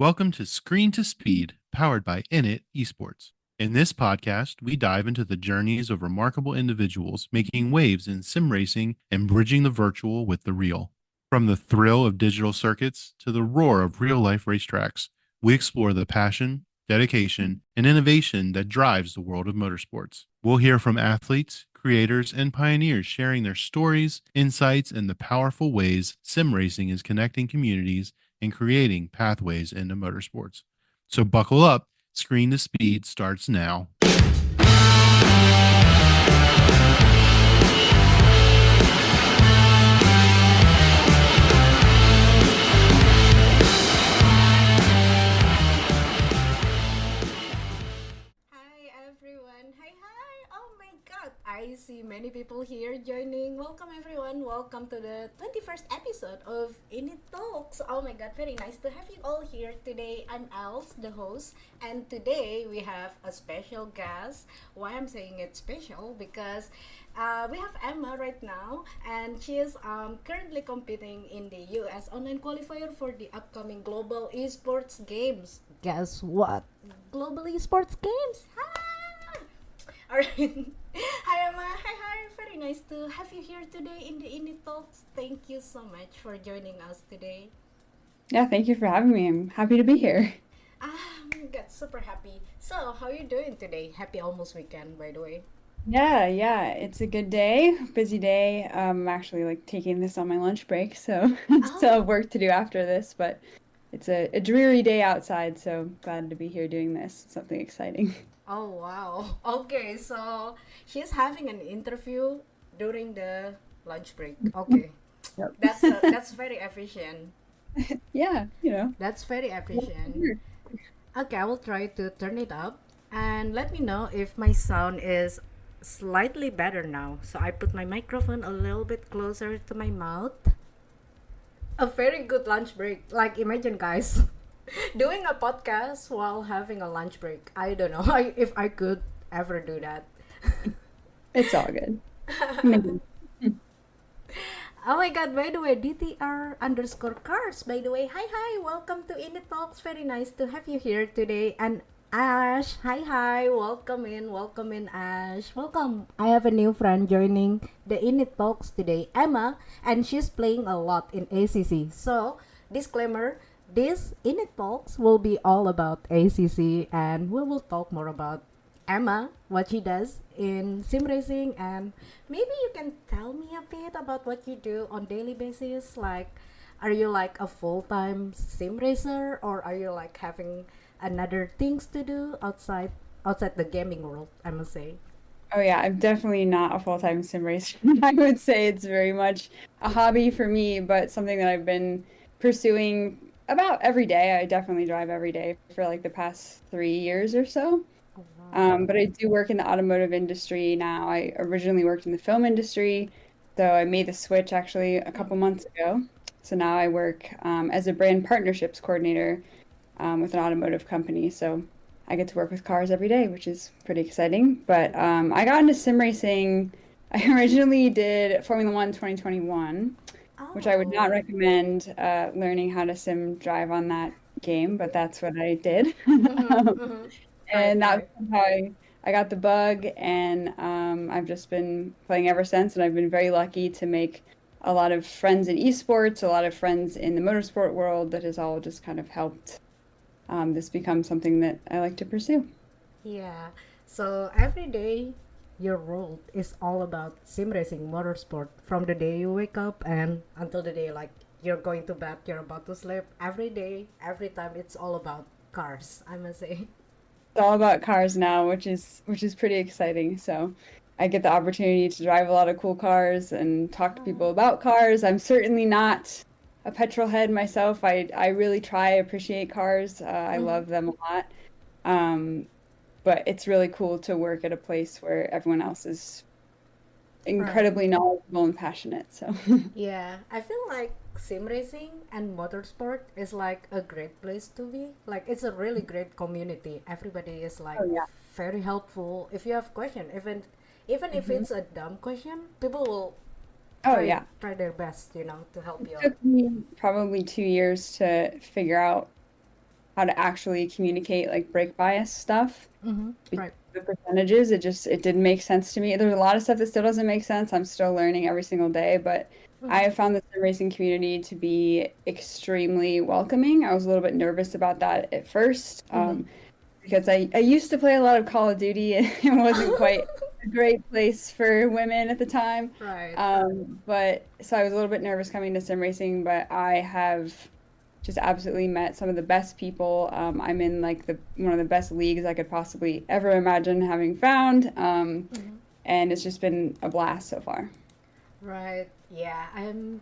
Welcome to Screen to Speed, powered by INIT eSports. In this podcast, we dive into the journeys of remarkable individuals making waves in sim racing and bridging the virtual with the real. From the thrill of digital circuits to the roar of real life racetracks, we explore the passion, dedication, and innovation that drives the world of motorsports. We'll hear from athletes, creators, and pioneers sharing their stories, insights, and the powerful ways sim racing is connecting communities and creating pathways into motorsports. So buckle up. Screen to Speed starts now. Hi everyone. Hi, hi. Oh my god. I see many people here joining. Welcome everyone. Welcome to the 21st episode of INIT Talks. Oh my god, very nice to have you all here today. I'm Elz, the host, and today we have a special guest. Why I'm saying it's special? Because we have Emma right now, and she is currently competing in the US online qualifier for the upcoming Global Esports Games. Guess what? Global Esports Games. Hi! Alright. Hi Emma. Hi. Very nice to have you here today in the INIT Talks. Thank you so much for joining us today. Yeah, thank you for having me. I'm happy to be here. Got super happy. So, how are you doing today? Happy almost weekend, by the way. Yeah, it's a good day, busy day. I'm actually like taking this on my lunch break, so still have Oh, work to do after this, but it's a dreary day outside, so glad to be here doing this. Something exciting. oh wow. Okay, so she's having an interview during the lunch break. Okay, Yep. that's very efficient. Yeah, That's very efficient. Okay, I will try to turn it up and let me know if my sound is slightly better now. So I put my microphone a little bit closer to my mouth. A very good lunch break. Like imagine guys doing a podcast while having a lunch break. I don't know if I could ever do that. It's all good. Maybe. Oh my god, by the way, DTR underscore cars. By the way, hi, welcome to INIT Talks. Very nice to have you here today. And Ash, hi, welcome in, Ash. Welcome. I have a new friend joining the INIT Talks today, Emma, and she's playing a lot in ACC. So, disclaimer, this INIT Talks will be all about ACC, and we will talk more about Emma, what she does in sim racing, and maybe you can tell me a bit about what you do on daily basis. Like, are you like a full time sim racer, or are you like having another things to do outside the gaming world? I must say. Oh yeah, I'm definitely not a full-time sim racer. I would say it's very much a hobby for me, but something that I've been pursuing about every day. I definitely drive every day for like the past 3 years or so. Oh, wow. But I do work in the automotive industry now. I originally worked in the film industry, so I made the switch actually a couple Mm-hmm. months ago. So now I work as a brand partnerships coordinator with an automotive company. So I get to work with cars every day, which is pretty exciting. But I got into sim racing. I originally did Formula One 2021, which I would not Oh. recommend learning how to sim drive on that game, but that's what I did. Mm-hmm. Mm-hmm. Right. And that Right. was how I got the bug, and I've just been playing ever since. And I've been very lucky to make a lot of friends in esports, a lot of friends in the motorsport world that has all just kind of helped this become something that I like to pursue. Yeah. So every day, your world is all about sim racing, motorsport. From the day you wake up and until the day like you're going to bed, you're about to sleep. Every day, every time, it's all about cars. I must say. It's all about cars now, which is pretty exciting. So I get the opportunity to drive a lot of cool cars and talk to people Oh. about cars. I'm certainly not a petrol head myself. I really try to appreciate cars. I Mm-hmm. love them a lot. Um, but it's really cool to work at a place where everyone else is Right. incredibly knowledgeable and passionate. So Yeah, I feel like sim racing and motorsport is like a great place to be. Like it's a really great community. Everybody is like oh yeah. very helpful. If you have question, even if Mhm. it's a dumb question, people will Oh yeah. try their best, to help It you out. took me probably 2 years to figure out how to actually communicate like brake bias stuff. Mm-hmm. Because Right. the percentages, it didn't make sense to me. There's a lot of stuff that still doesn't make sense. I'm still learning every single day, but I Mm-hmm. have found the sim racing community to be extremely welcoming. I was a little bit nervous about that at first, Mm-hmm. because I used to play a lot of Call of Duty and it wasn't quite a great place for women at the time. Right. But so I was a little bit nervous coming to sim racing, but I have just absolutely met some of the best people. I'm in like the one of the best leagues I could possibly ever imagine having found. Mm-hmm. And it's just been a blast so far. Right. Yeah. I'm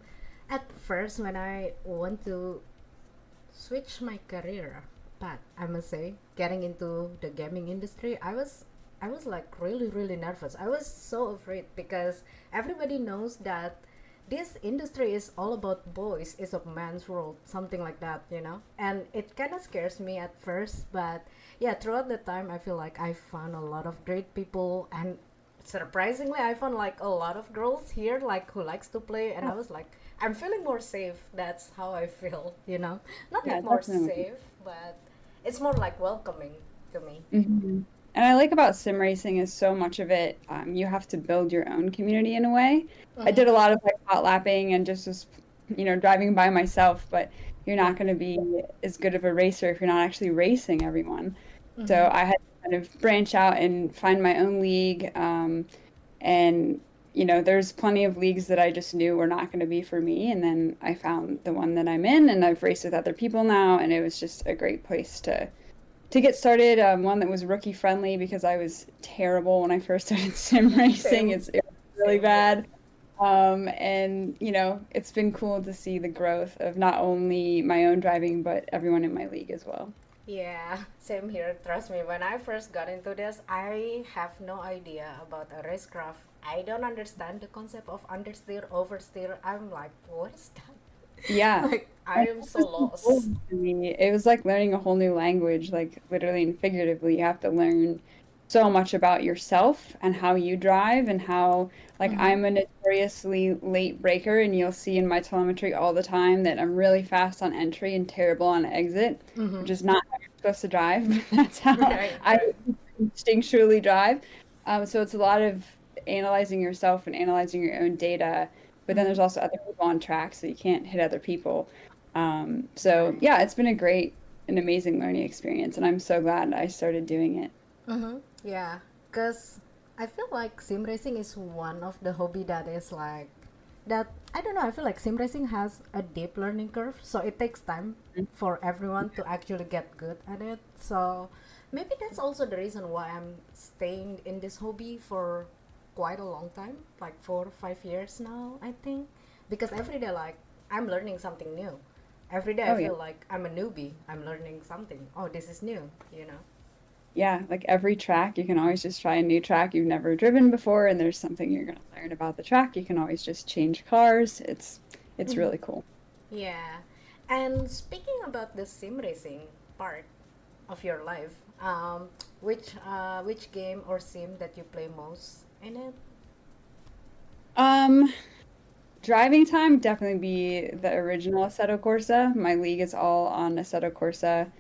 at first when I want to switch my career path, I must say, getting into the gaming industry, I was like really nervous. I was so afraid because everybody knows that this industry is all about boys, is a man's world, something like that, and it kind of scares me at first, but yeah, throughout the time I feel like I found a lot of great people, and surprisingly I found like a lot of girls here like who likes to play, and I was like, I'm feeling more safe. That's how I feel, not Yeah, like more definitely. safe, but it's more like welcoming to me. Hmm. And I like about sim racing is so much of it, you have to build your own community in a way. I Mm-hmm. did a lot of like hot lapping and just driving by myself, but you're Yeah. not going to be as good of a racer if you're not actually racing everyone. Mm-hmm. So I had to kind of branch out and find my own league. And there's plenty of leagues that I just knew were not going to be for me. And then I found the one that I'm in, and I've raced with other people now, and it was just a great place to get started. One that was rookie friendly because I was terrible when I first started sim racing. Same. It was really Same here. bad. And it's been cool to see the growth of not only my own driving, but everyone in my league as well. Yeah, same here. Trust me, when I first got into this, I have no idea about a racecraft. I don't understand the concept of understeer, oversteer. I'm like, what is that? Yeah. Like, I And am it so was so cool lost. to me. It was like learning a whole new language, like literally and figuratively. You have to learn so much about yourself and how you drive and how, like, Mm-hmm. I'm a notoriously late breaker, and you'll see in my telemetry all the time that I'm really fast on entry and terrible on exit, Mm-hmm. which is not how you're supposed to drive. That's how Right, I right. instinctually drive. So it's a lot of analyzing yourself and analyzing your own data, but then Mm-hmm. there's also other people on track, so you can't hit other people. So Right. yeah, it's been a great and amazing learning experience, and I'm so glad I started doing it. Mm-hmm. Yeah, because I feel like sim racing is one of the hobby that is like that. I don't know. I feel like sim racing has a deep learning curve, so it takes time for everyone to actually get good at it. So maybe that's also the reason why I'm staying in this hobby for quite a long time, like 4 or 5 years now, I think, because every day like I'm learning something new. Every day I Oh yeah. feel like I'm a newbie. I'm learning something. Oh, this is new. Yeah, like every track, you can always just try a new track you've never driven before, and there's something you're gonna learn about the track. You can always just change cars. It's Mm-hmm. really cool. Yeah. And speaking about the sim racing part of your life, which game or sim that you play most in it? Um, Driving time definitely be the original Assetto Corsa. My league is all on Assetto Corsa,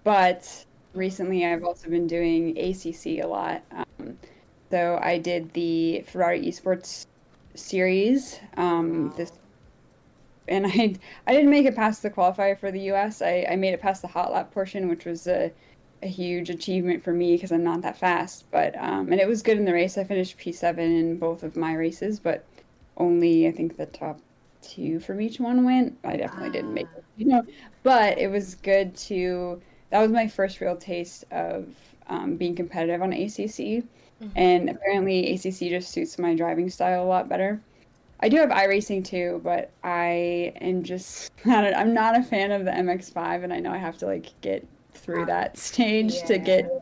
but Mm-hmm. recently I've also been doing ACC a lot. So I did the Ferrari eSports series. Oh wow. This and I didn't make it past the qualifier for the US. I made it past the hot lap portion, which was a huge achievement for me because I'm not that fast. But and it was good in the race. I finished P7 in both of my races, but only I think the top two from each one went. I definitely didn't make Ah. it, But it was good to. That was my first real taste of being competitive on ACC, Mm-hmm. and apparently ACC just suits my driving style a lot better. I do have iRacing too, but I am just I'm not a fan of the MX-5, and I know I have to like get through Uh, that stage to get yeah.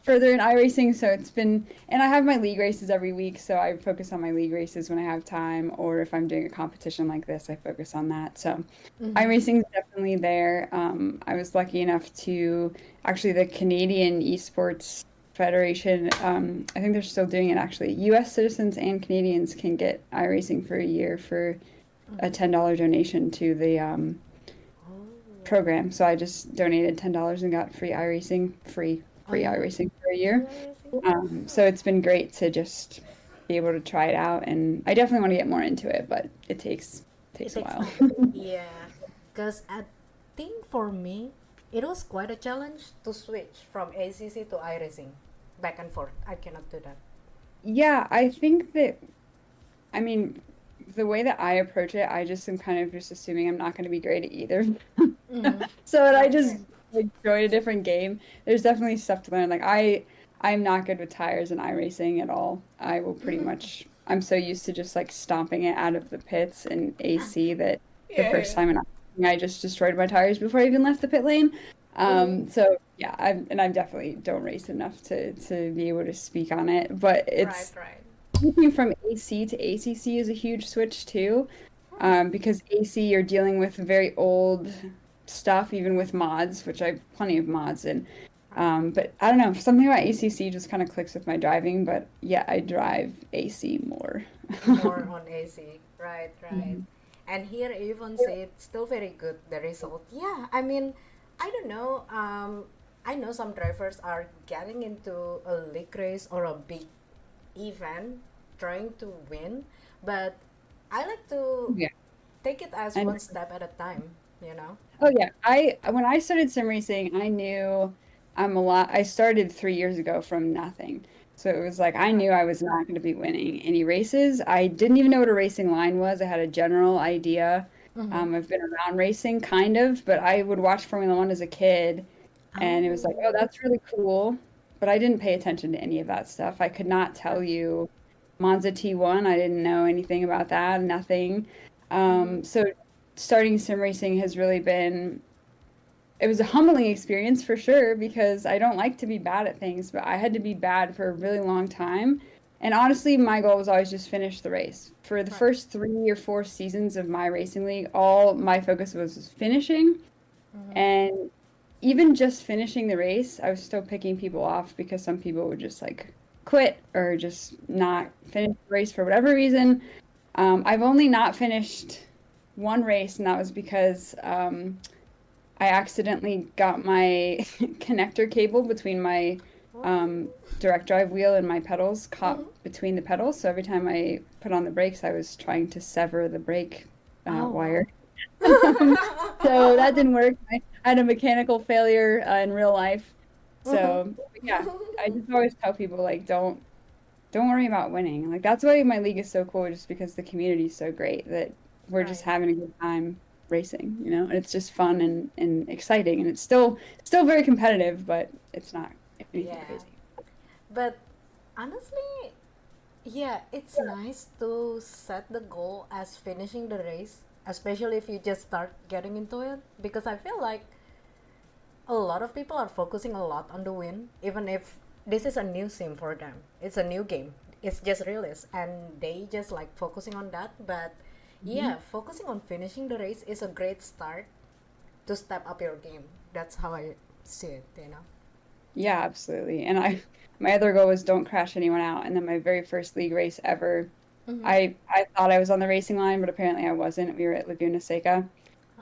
further in iRacing. So it's been, and I have my league races every week, so I focus on my league races when I have time, or if I'm doing a competition like this, I focus on that. So Mm-hmm. iRacing is definitely there. I was lucky enough to actually the Canadian eSports Federation. I think they're still doing it actually. U.S. citizens and Canadians can get iRacing for a year for a Mm-hmm. $10 donation to the Oh program. So I just donated $10 and got free iRacing, Oh free yeah, iRacing for a free year. racing. So it's been great to just be able to try it out, and I definitely want to get more into it, but it It takes a takes while. time. Yeah, because I think for me, it was quite a challenge to switch from ACC to iRacing, back and forth. I cannot do that. Yeah, I think that, I mean, the way that I approach it, I just am kind of just assuming I'm not going to be great at either. Mm-hmm. So that I Right, just right. like join a different game. There's definitely stuff to learn. Like I'm not good with tires and iRacing at all. I will pretty much I'm so used to just like stomping it out of the pits in AC that the Yeah, first yeah. time I just destroyed my tires before I even left the pit lane. Mm-hmm. So yeah, I definitely don't race enough to be able to speak on it. But Right, it's right. switching from AC to ACC is a huge switch too, Hmm. because AC you're dealing with very old stuff, even with mods, which I have plenty of mods in. Right. But I don't know, something about ACC just kind of clicks with my driving. But yeah, I drive AC more. More on AC. Right, right. Mhm. And here even say it's still very good the result. Yeah, I mean, I don't know. I know some drivers are getting into a league race or a big event trying to win, but I like to Yeah. take it as And one step at a time, you know? oh yeah, I when I started sim racing, I knew I started 3 years ago from nothing. So it was like I Right. knew I was not going to be winning any races. I didn't even know what a racing line was. I had a general idea. Mm-hmm. I've been around racing kind of, but I would watch Formula One as a kid, and it was like, oh, Oh. that's really cool. But I didn't pay attention to any of that stuff. I could not tell Right. you Monza T1. I didn't know anything about that, nothing. Mm-hmm. So starting sim racing has really been it was a humbling experience for sure because I don't like to be bad at things, but I had to be bad for a really long time. And honestly, my goal was always just finish the race. For the Right. first 3 or 4 seasons of my racing league, all my focus was finishing. Mm-hmm. And even just finishing the race, I was still picking people off because some people would just like quit or just not Right. finish the race for whatever reason. I've only not finished one race, and that was because I accidentally got my connector cable between my Oh. um, direct drive wheel and my pedals caught Mm-hmm. between the pedals. So every time I put on the brakes, I was trying to sever the brake Oh, wire. wow. So that didn't work. I had a mechanical failure in real life. Mm-hmm. So but yeah, I just always tell people like don't worry about winning. Like that's why my league is so cool, just because the community is so great that we're just Right. having a good time racing, and it's just fun and exciting, and it's still very competitive, but it's not anything Yeah. crazy. But honestly, yeah, it's nice to set the goal as finishing the race, especially if you just start getting into it. Because I feel like a lot of people are focusing a lot on the win, even if this is a new sim for them. It's a new game. It's just released, and they just like focusing on that. But Mhm. yeah, focusing on finishing the race is a great start to step up your game. That's how I see it. Yeah, absolutely. And my other goal was don't crash anyone out. And then my very first league race ever, Mm-hmm. I thought I was on the racing line, but apparently I wasn't. We were at Laguna Seca,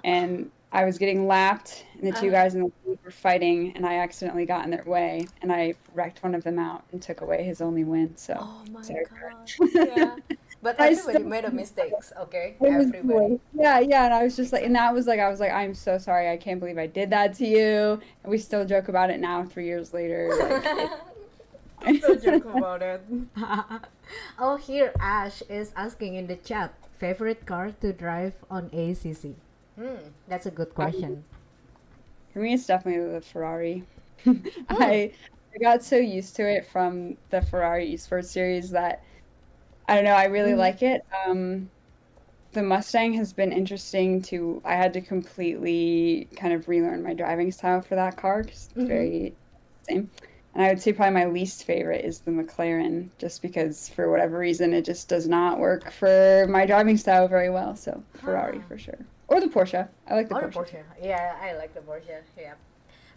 and I was getting lapped, and the two Uh-huh. guys in the lead were fighting, and I accidentally got in their way, and I wrecked one of them out and took away his only win. So Oh my sorry. god. Yeah. But I everybody still made a mistakes, okay? it was the Everybody. worst. Yeah, yeah, and I was just like, and Exactly. that was like, I was like, I'm so sorry. I can't believe I did that to you. And we still joke about it now, 3 years later. Like, Still joke about it. Oh, here Ash is asking in the chat, favorite car to drive on ACC. That's a good um, question. for me, it's definitely the Ferrari. Hmm. I got so used to it from the Ferrari eSports series that I don't know. I really Mm-hmm. like it. The Mustang has been interesting to. I had to completely kind of relearn my driving style for that car because it's Mm-hmm. very same. And I would say probably my least favorite is the McLaren, just because for whatever reason it just does not work for my driving style very well. So Ferrari Huh. for sure, or the Porsche. I like the Or the Porsche too. Porsche. Yeah, I like the Porsche. Yeah.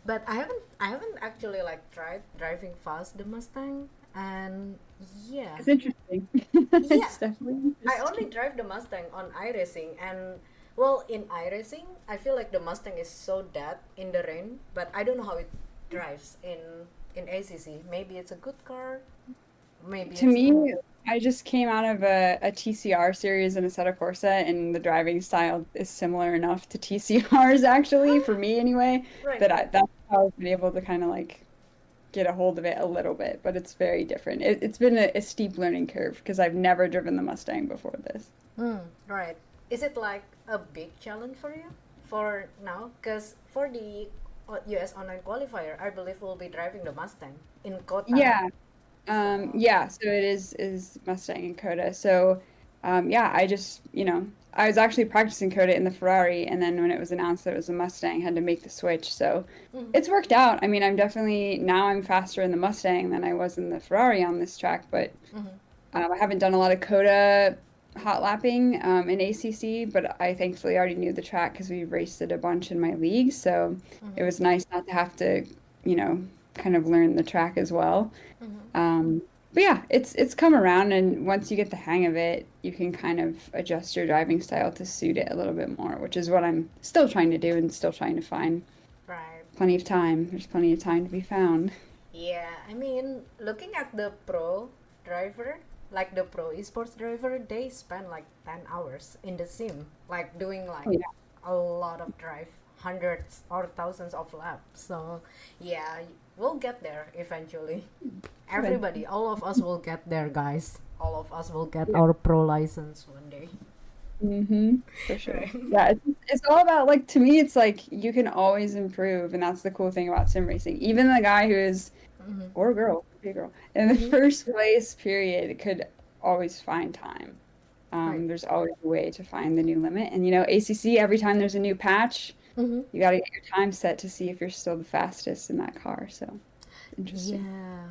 But I haven't actually like tried driving fast the Mustang, and yeah. It's interesting. Yeah, It's definitely I only interesting. drive the Mustang on iRacing, and Well, in iRacing, I feel like the Mustang is so dead in the rain, but I don't know how it drives in ACC. Maybe it's a good car. Maybe To it's not. me, I just came out of a TCR series in Assetto Corsa, and the driving style is similar enough to TCRs actually, for me anyway, Right. that that's how I've been able to kind of like get a hold of it a little bit, but it's very different. It's been a steep learning curve because I've never driven the Mustang before this. Right. Is it like a big challenge for you for now? Because for the US online qualifier, I believe we'll be driving the Mustang in Kota. Yeah, So, yeah, so it is Mustang and Coda. So, yeah, I just, I was actually practicing Coda in the Ferrari, and then when it was announced that it was a Mustang, had to make the switch. So it's worked out. I mean, I'm faster in the Mustang than I was in the Ferrari on this track, but I haven't done a lot of Coda hot lapping in ACC, but I thankfully already knew the track because we raced it a bunch in my league. So it was nice not to have to, kind of learn the track as well. Um, but yeah, it's come around, and once you get the hang of it, you can kind of adjust your driving style to suit it a little bit more, which is what I'm still trying to do and still trying to find right. plenty of time. There's plenty of time to be found. Yeah, I mean, looking at the pro driver, like the pro esports driver, they spend like 10 hours in the sim, like doing like Oh, yeah. a lot of drive, hundreds or thousands of laps. So, yeah, we'll get there eventually. Everybody, all of us will get there, guys. All of us will get Yeah. our pro license one day. For sure. Right. Yeah, it's all about like to me, it's like you can always improve, and that's the cool thing about sim racing. Even the guy who is or girl, be a girl, in the first place period could always find time. Right. There's always a way to find the new limit. And ACC, every time there's a new patch, you got to get your time set to see if you're still the fastest in that car. So interesting. Yeah.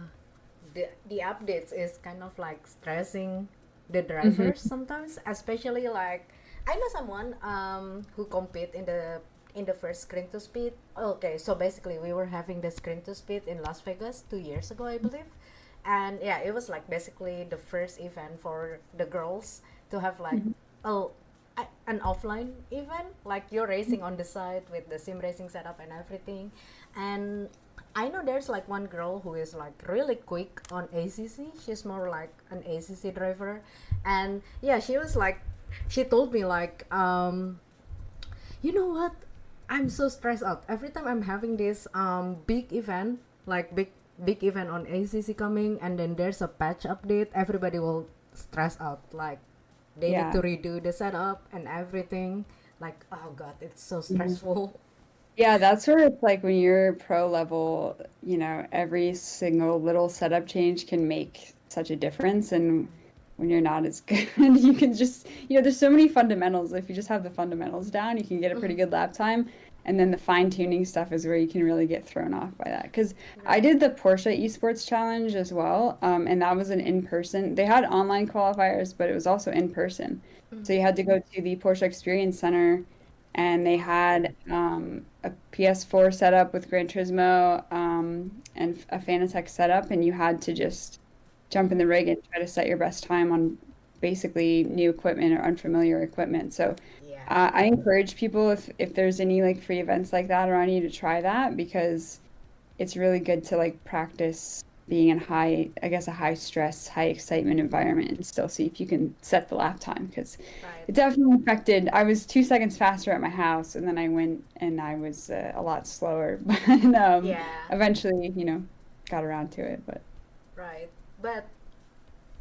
The updates is kind of like stressing the Hmm. drivers sometimes, especially like I know someone who compete in the first screen to speed. Okay, so basically we were having the screen to speed in Las Vegas 2 years ago, I believe. And yeah, it was like basically the first event for the girls to have like a an offline event, like you're racing on the side with the sim racing setup and everything. And I know there's like one girl who is like really quick on ACC. She's more like an ACC driver, and yeah, she was like, she told me like, you know what? I'm so stressed out every time I'm having this big event, like big event on ACC coming, and then there's a patch update. Everybody will stress out, like they need Yeah. to redo the setup and everything. Like, oh god, it's so Mhm. stressful. Yeah, that's where it's like when you're pro level, every single little setup change can make such a difference. And when you're not as good, you can just, there's so many fundamentals. If you just have the fundamentals down, you can get a pretty good lap time. And then the fine tuning stuff is where you can really get thrown off by that. Because I Right. did the Porsche eSports Challenge as well. And that was an in-person. They had online qualifiers, but it was also in person. So you had to go to the Porsche Experience Center, and they had a PS4 setup with Gran Turismo and a Fanatec setup, and you had to just jump in the rig and try to set your best time on basically new equipment or unfamiliar equipment. So Yeah. I encourage people, if there's any like free events like that around you, to try that, because it's really good to like practice being in I guess, a high stress, high excitement environment, and still see if you can set the lap time, because Right. it definitely affected. I was 2 seconds faster at my house, and then I went and I was a lot slower, but Yeah. eventually, got around to it. But Right. But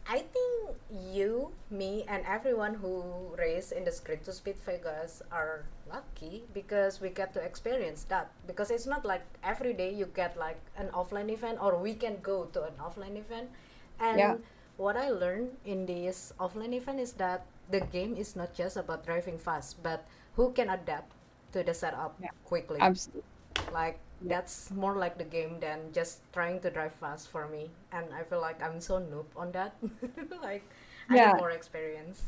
I think you, me, and everyone who race in the Screen to Speed Vegas are lucky because we get to experience that. Because it's not like every day you get like an offline event or we can go to an offline event. yeah, And what I learned in this offline event is that the game is not just about driving fast, but who can adapt to the setup yeah, quickly. absolutely. Like that's more like the game than just trying to drive fast for me, and I feel like I'm so noob on that. Like I need Yeah, more experience.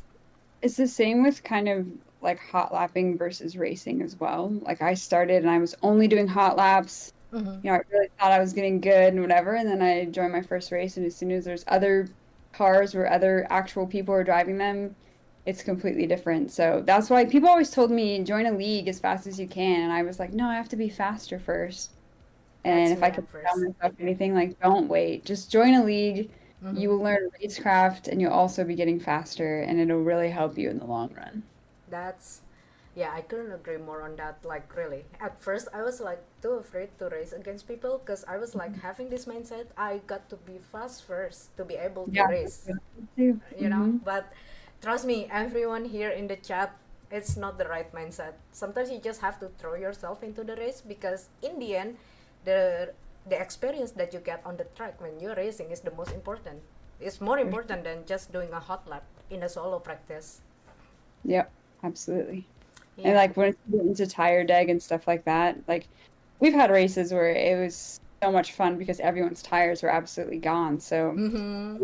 it's the same with kind of like hot lapping versus racing as well. Like I started and I was only doing hot laps. Mm-hmm. I really thought I was getting good and whatever. And then I joined my first race, and as soon as there's other cars where other actual people are driving them, it's completely different. So that's why people always told me join a league as fast as you can, and I was like, no, I have to be faster first. And That's if me I at can tell first. myself anything, like don't wait, just join a league. You Mm-hmm. will learn racecraft, and you'll also be getting faster, and it'll really help you in the long run. That's Yeah, I couldn't agree more on that. Like, really, at first I was like too afraid to race against people because I was like having this mindset I got to be fast first to be able to Yeah, race, too. you know. But trust me, everyone here in the chat, it's not the right mindset. Sometimes you just have to throw yourself into the race because in the end, the the experience that you get on the track when you're racing is the most important. It's more important than just doing a hot lap in a solo practice. Yep, absolutely. And Yeah. like when it's into tire deg and stuff like that, like we've had races where it was so much fun because everyone's tires were absolutely gone. So Mm-hmm.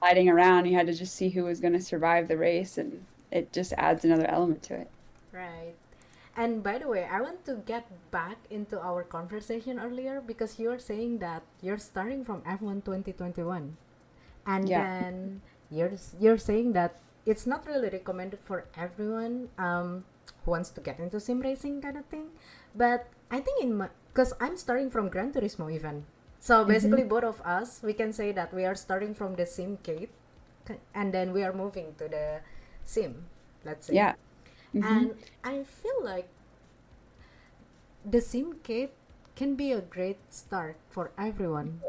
sliding around, you had to just see who was going to survive the race, and it just adds another element to it. Right. And by the way, I want to get back into our conversation earlier because you're saying that you're starting from F1 2021. And Yeah. then you're saying that it's not really recommended for everyone who wants to get into sim racing kind of thing. But I think in my, because I'm starting from Gran Turismo even. So Hmm. basically both of us, we can say that we are starting from the simcade and then we are moving to the sim, let's say. Yeah. Hmm. And I feel like the simcade can be a great start for everyone.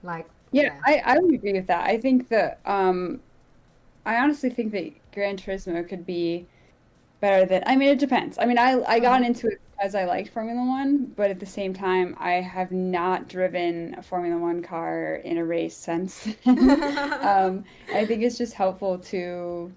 Like, Yeah, yeah. I would agree with that. I think that I honestly think that Gran Turismo could be better than, I mean, it depends. I mean, I got Mm-hmm. into it because I liked Formula One, but at the same time, I have not driven a Formula One car in a race since then. I think it's just helpful to,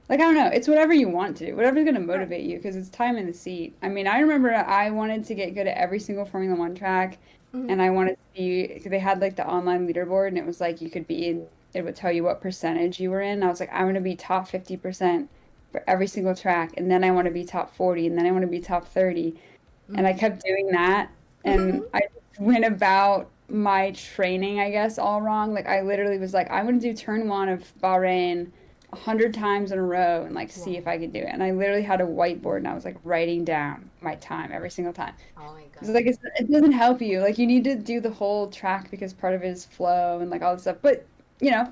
like, I don't know, it's whatever you want to do, whatever's going to Right. motivate you, because it's time in the seat. I mean, I remember I wanted to get good at every single Formula One track, Mm-hmm. and I wanted to be, they had like the online leaderboard, and it was like you could be in, it would tell you what percentage you were in. I was like, I want to be top 50% for every single track, and then I want to be top 40, and then I want to be top 30. And I Mm-hmm. kept doing that, and I went about my training, I guess, all wrong. Like I literally was like, I'm gonna do turn one of Bahrain 100 times in a row and like see Wow. if I could do it. And I literally had a whiteboard and I was like writing down my time every single time. Oh my It's god. like it doesn't help you. Like you need to do the whole track because part of it is flow and like all this stuff. But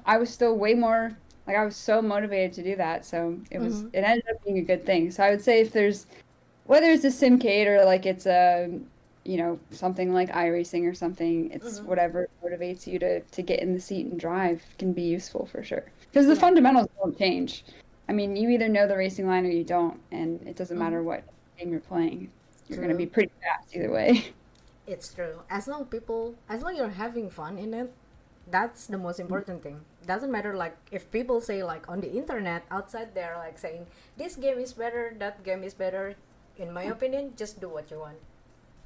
I was still way more like I was so motivated to do that. So Mm-hmm. it ended up being a good thing. So I would say if there's whether it's a simcade or like it's a something like iRacing or something, it's Mm-hmm. whatever motivates you to get in the seat and drive can be useful for sure. Because the Yeah. fundamentals don't change. I mean, you either know the racing line or you don't, and it doesn't Mm-hmm. matter what game you're playing. You're going to be True. pretty fast either way. It's true. As long you're having fun in it, that's the most important thing. Doesn't matter like if people say like on the internet outside there like saying this game is better, that game is better. In my opinion, just do what you want.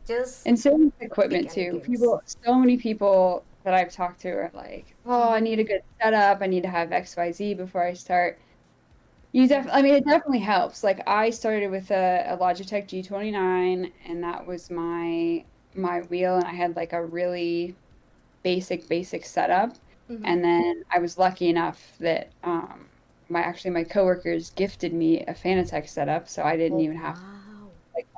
Just And same with pick equipment any too. games. So many people that I've talked to are like, "Oh, I Mm-hmm. need a good setup. I need to have XYZ before I start." Yeah. I mean, it definitely helps. Like I started with a Logitech G29, and that was my wheel, and I had like a really basic setup. Mm-hmm. And then I was lucky enough that my coworkers gifted me a Fanatec setup, so I didn't Oh even have to wow. like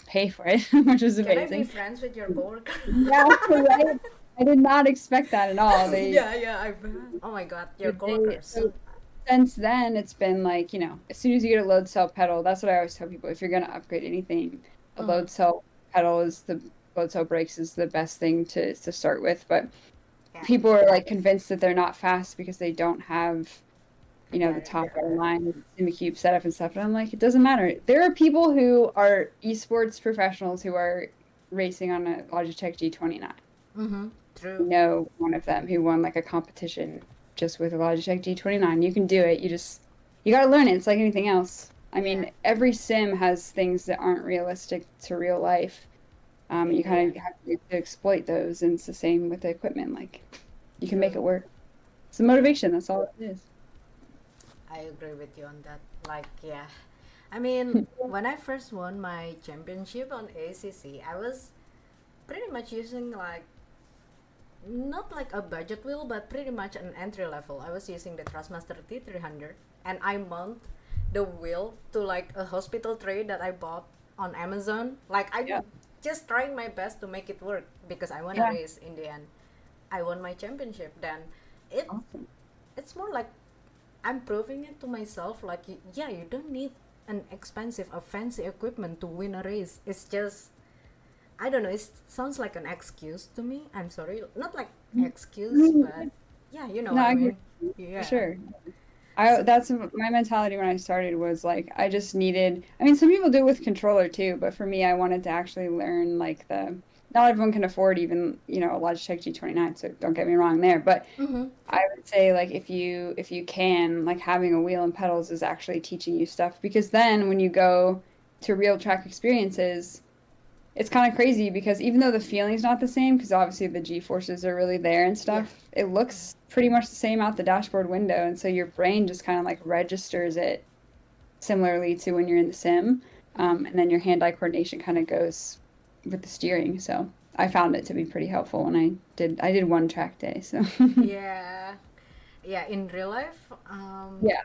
pay for it, which was Can I be amazing. friends with your coworker? Yeah, right. I did not expect that at all. Yeah, yeah, I bet. Oh my god, your coworkers. So since then, it's been like, as soon as you get a load cell pedal, that's what I always tell people. If you're going to upgrade anything, a Mm-hmm. load cell pedal load cell brakes is the best thing to start with. But Yeah, people are like convinced that they're not fast because they don't have, I the get it. top of the line in the cube setup and stuff. And I'm like, it doesn't matter. There are people who are esports professionals who are racing on a Logitech G29. Mm-hmm. True. Know one of them who won like a competition just with a Logitech G29. You can do it. You got to learn it. It's like anything else. I Yeah, mean, every sim has things that aren't realistic to real life. You yeah. kind of have to exploit those, and it's the same with the equipment. Like, you can make True. it work. It's the True. motivation. That's all it is. I agree with you on that. Like, yeah. I mean, when I first won my championship on ACC, I was pretty much using like not like a budget wheel, but pretty much an entry level. I was using the Trustmaster T300, and I mount the wheel to like a hospital tray that I bought on Amazon. Like I Yeah. just trying my best to make it work because I want to Yeah. race in the end. I won my championship. Then it Awesome. it's more like I'm proving it to myself. Like yeah, you don't need an expensive or fancy equipment to win a race. It's just I don't know. It sounds like an excuse to me. I'm sorry, not like excuse, but yeah, you know No, what I I agree. mean. For Yeah. sure. So That's my mentality when I started was like I just needed, I mean some people do it with controller too, but for me I wanted to actually learn like the not everyone can afford even, a Logitech G29, so don't get me wrong there, but mm-hmm. I would say like if you can, like having a wheel and pedals is actually teaching you stuff because then when you go to real track experiences, it's kind of crazy because even though the feeling's not the same, because obviously the G forces are really there and Yeah. stuff, it looks pretty much the same out the dashboard window. And so your brain just kind of like registers it similarly to when you're in the sim. And then your hand-eye coordination kind of goes with the steering. So I found it to be pretty helpful when I did one track day. So Yeah. Yeah. In real life, yeah.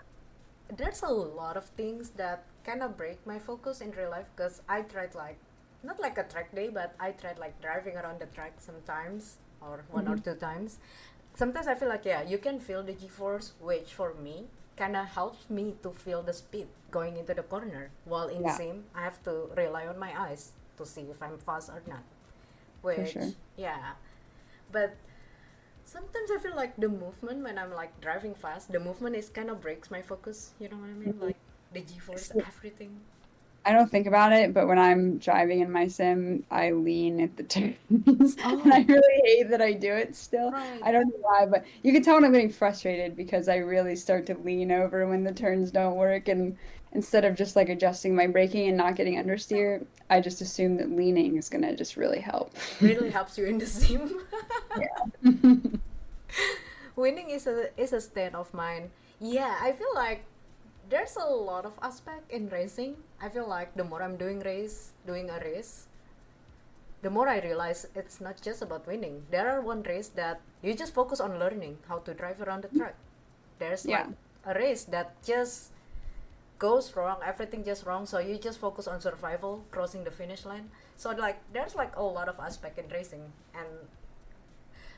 there's a lot of things that kind of break my focus in real life because I tried like not like a track day, but I tried like driving around the track sometimes or one or Mhm. two times. Sometimes I feel like yeah, you can feel the G-force, which for me kind of helps me to feel the speed going into the corner. While in Yeah, sim, I have to rely on my eyes to see if I'm fast or not. for Which sure. yeah, but sometimes I feel like the movement when I'm like driving fast, the movement is kind of breaks my focus. You know what I mean? Mhm. Like the G-force, everything. I don't think about it, but when I'm driving in my sim, I lean at the turns. And I Oh, really hate that I do it still. right. I don't know why, but you can tell when I'm getting frustrated because I really start to lean over when the turns don't work. And instead of just like adjusting my braking and not getting understeer, I just assume that leaning is gonna just really help. Really helps you in the sim. Yeah. Winning is a state of mind. Yeah, I feel like there's a lot of aspect in racing. I feel like the more I'm doing a race, the more I realize it's not just about winning. There are one race that you just focus on learning how to drive around the track. There's like Yeah. a race that just goes wrong, everything just wrong, so you just focus on survival, crossing the finish line. So like there's like a lot of aspect in racing, and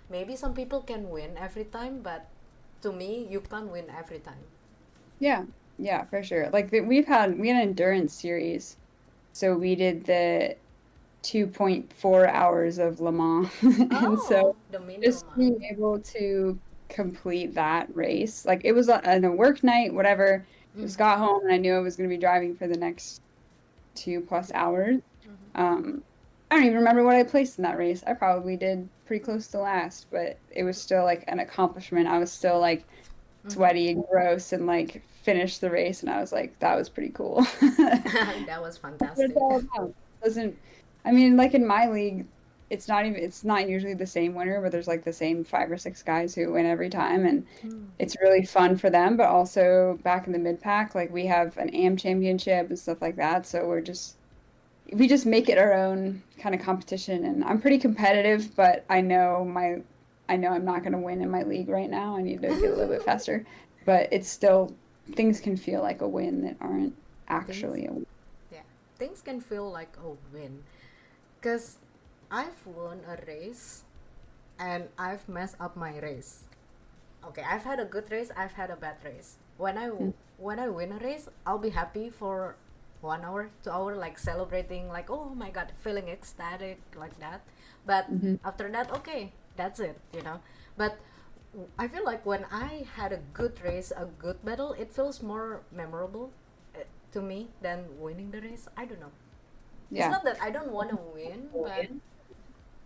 maybe some people can win every time, but to me, you can't win every time. Yeah. Yeah, for sure. Like we had an endurance series. So we did the 2.4 hours of Le Mans. And so Oh, the mini just Roman. being able to complete that race, like it was on a work night, whatever, just Mm-hmm. got home and I knew I was going to be driving for the next 2+ hours. Mm-hmm. Um, I don't even remember what I placed in that race. I probably did pretty close to last, but it was still like an accomplishment. I was still like Mm-hmm. sweaty and gross and like finished the race and I was like, that was pretty cool. That was That's what it's fantastic. all about. Doesn't I mean, like in my league, it's not usually the same winner, but there's like the same 5 or 6 guys who win every time, and Mm. it's really fun for them. But also back in the mid pack, like we have an AM championship and stuff like that, so we just make it our own kind of competition. And I'm pretty competitive, but I know I'm not going to win in my league right now. I need to get a little bit faster, but it's still things can feel like a win that aren't Things, actually a win. yeah, things can feel like a win, cause I've won a race, and I've messed up my race. Okay, I've had a good race, I've had a bad race. When I win a race, I'll be happy for 1 hour, 2 hour, like celebrating, like oh my god, feeling ecstatic like that. But Mm-hmm. after that, okay, that's it, But I feel like when I had a good race, a good battle, it feels more memorable to me than winning the race. I don't know. It's Yeah. not that I don't want to win, but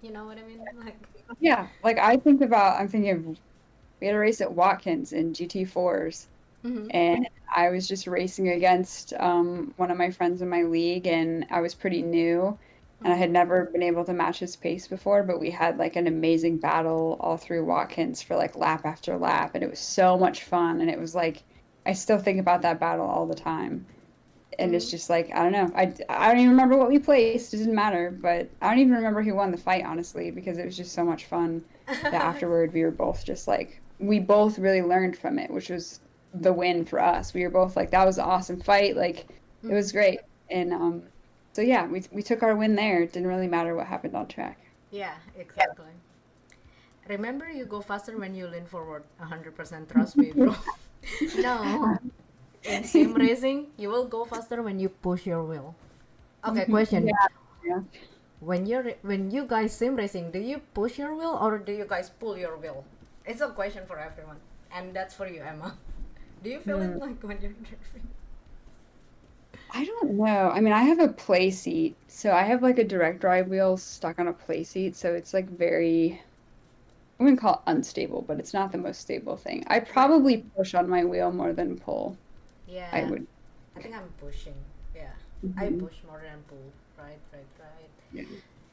you know what I mean? Like, Yeah, like I'm thinking of we had a race at Watkins in GT4s, mm-hmm. and I was just racing against one of my friends in my league, and I was pretty new, and I Mm-hmm. had never been able to match his pace before, but we had like an amazing battle all through Watkins for like lap after lap, and it was so much fun, and it was like I still think about that battle all the time. And it's Mm-hmm. just like I don't know. I don't even remember what we placed. It didn't matter, but I don't even remember who won the fight honestly because it was just so much fun that afterward we were both just like we both really learned from it, which was the win for us. We were both like, that was an awesome fight. Like, it was great. And so yeah, we took our win there. It didn't really matter what happened on track. Yeah, exactly. Remember, you go faster when you lean forward. 100% trust me, bro. No, in sim racing, you will go faster when you push your wheel. Okay, question. Yeah. Yeah. When you guys sim racing, do you push your wheel or do you guys pull your wheel? It's a question for everyone, and that's for you, Emma. Do you feel it like when you're driving? I don't know. I mean, I have a play seat, so I have like a direct drive wheel stuck on a play seat, so it's like very, I wouldn't call it unstable, but it's not the most stable thing. I probably push on my wheel more than pull. Yeah, I would. I think I'm pushing. Yeah, I Mhm. push more than pull. Right, right, right. Yeah.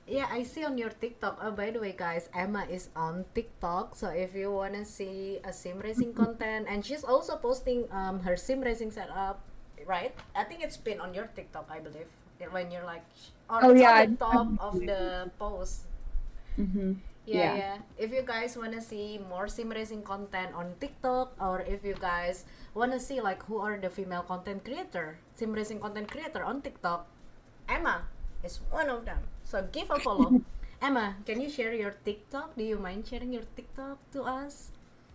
Yeah, I see on your TikTok. Oh, by the way, guys, Emma is on TikTok. So if you wanna see a sim racing content, and she's also posting her sim racing setup, right? I think it's pinned on your TikTok, I believe. When you're like, or Oh it's yeah, on I the top of the post. hmm Yeah, Yeah. yeah. If you guys wanna see more sim racing content on TikTok, or if you guys wanna see like who are the female content creator, sim racing content creator on TikTok, Emma is one of them. So give a follow. Emma, can you share your TikTok? Do you mind sharing your TikTok to us?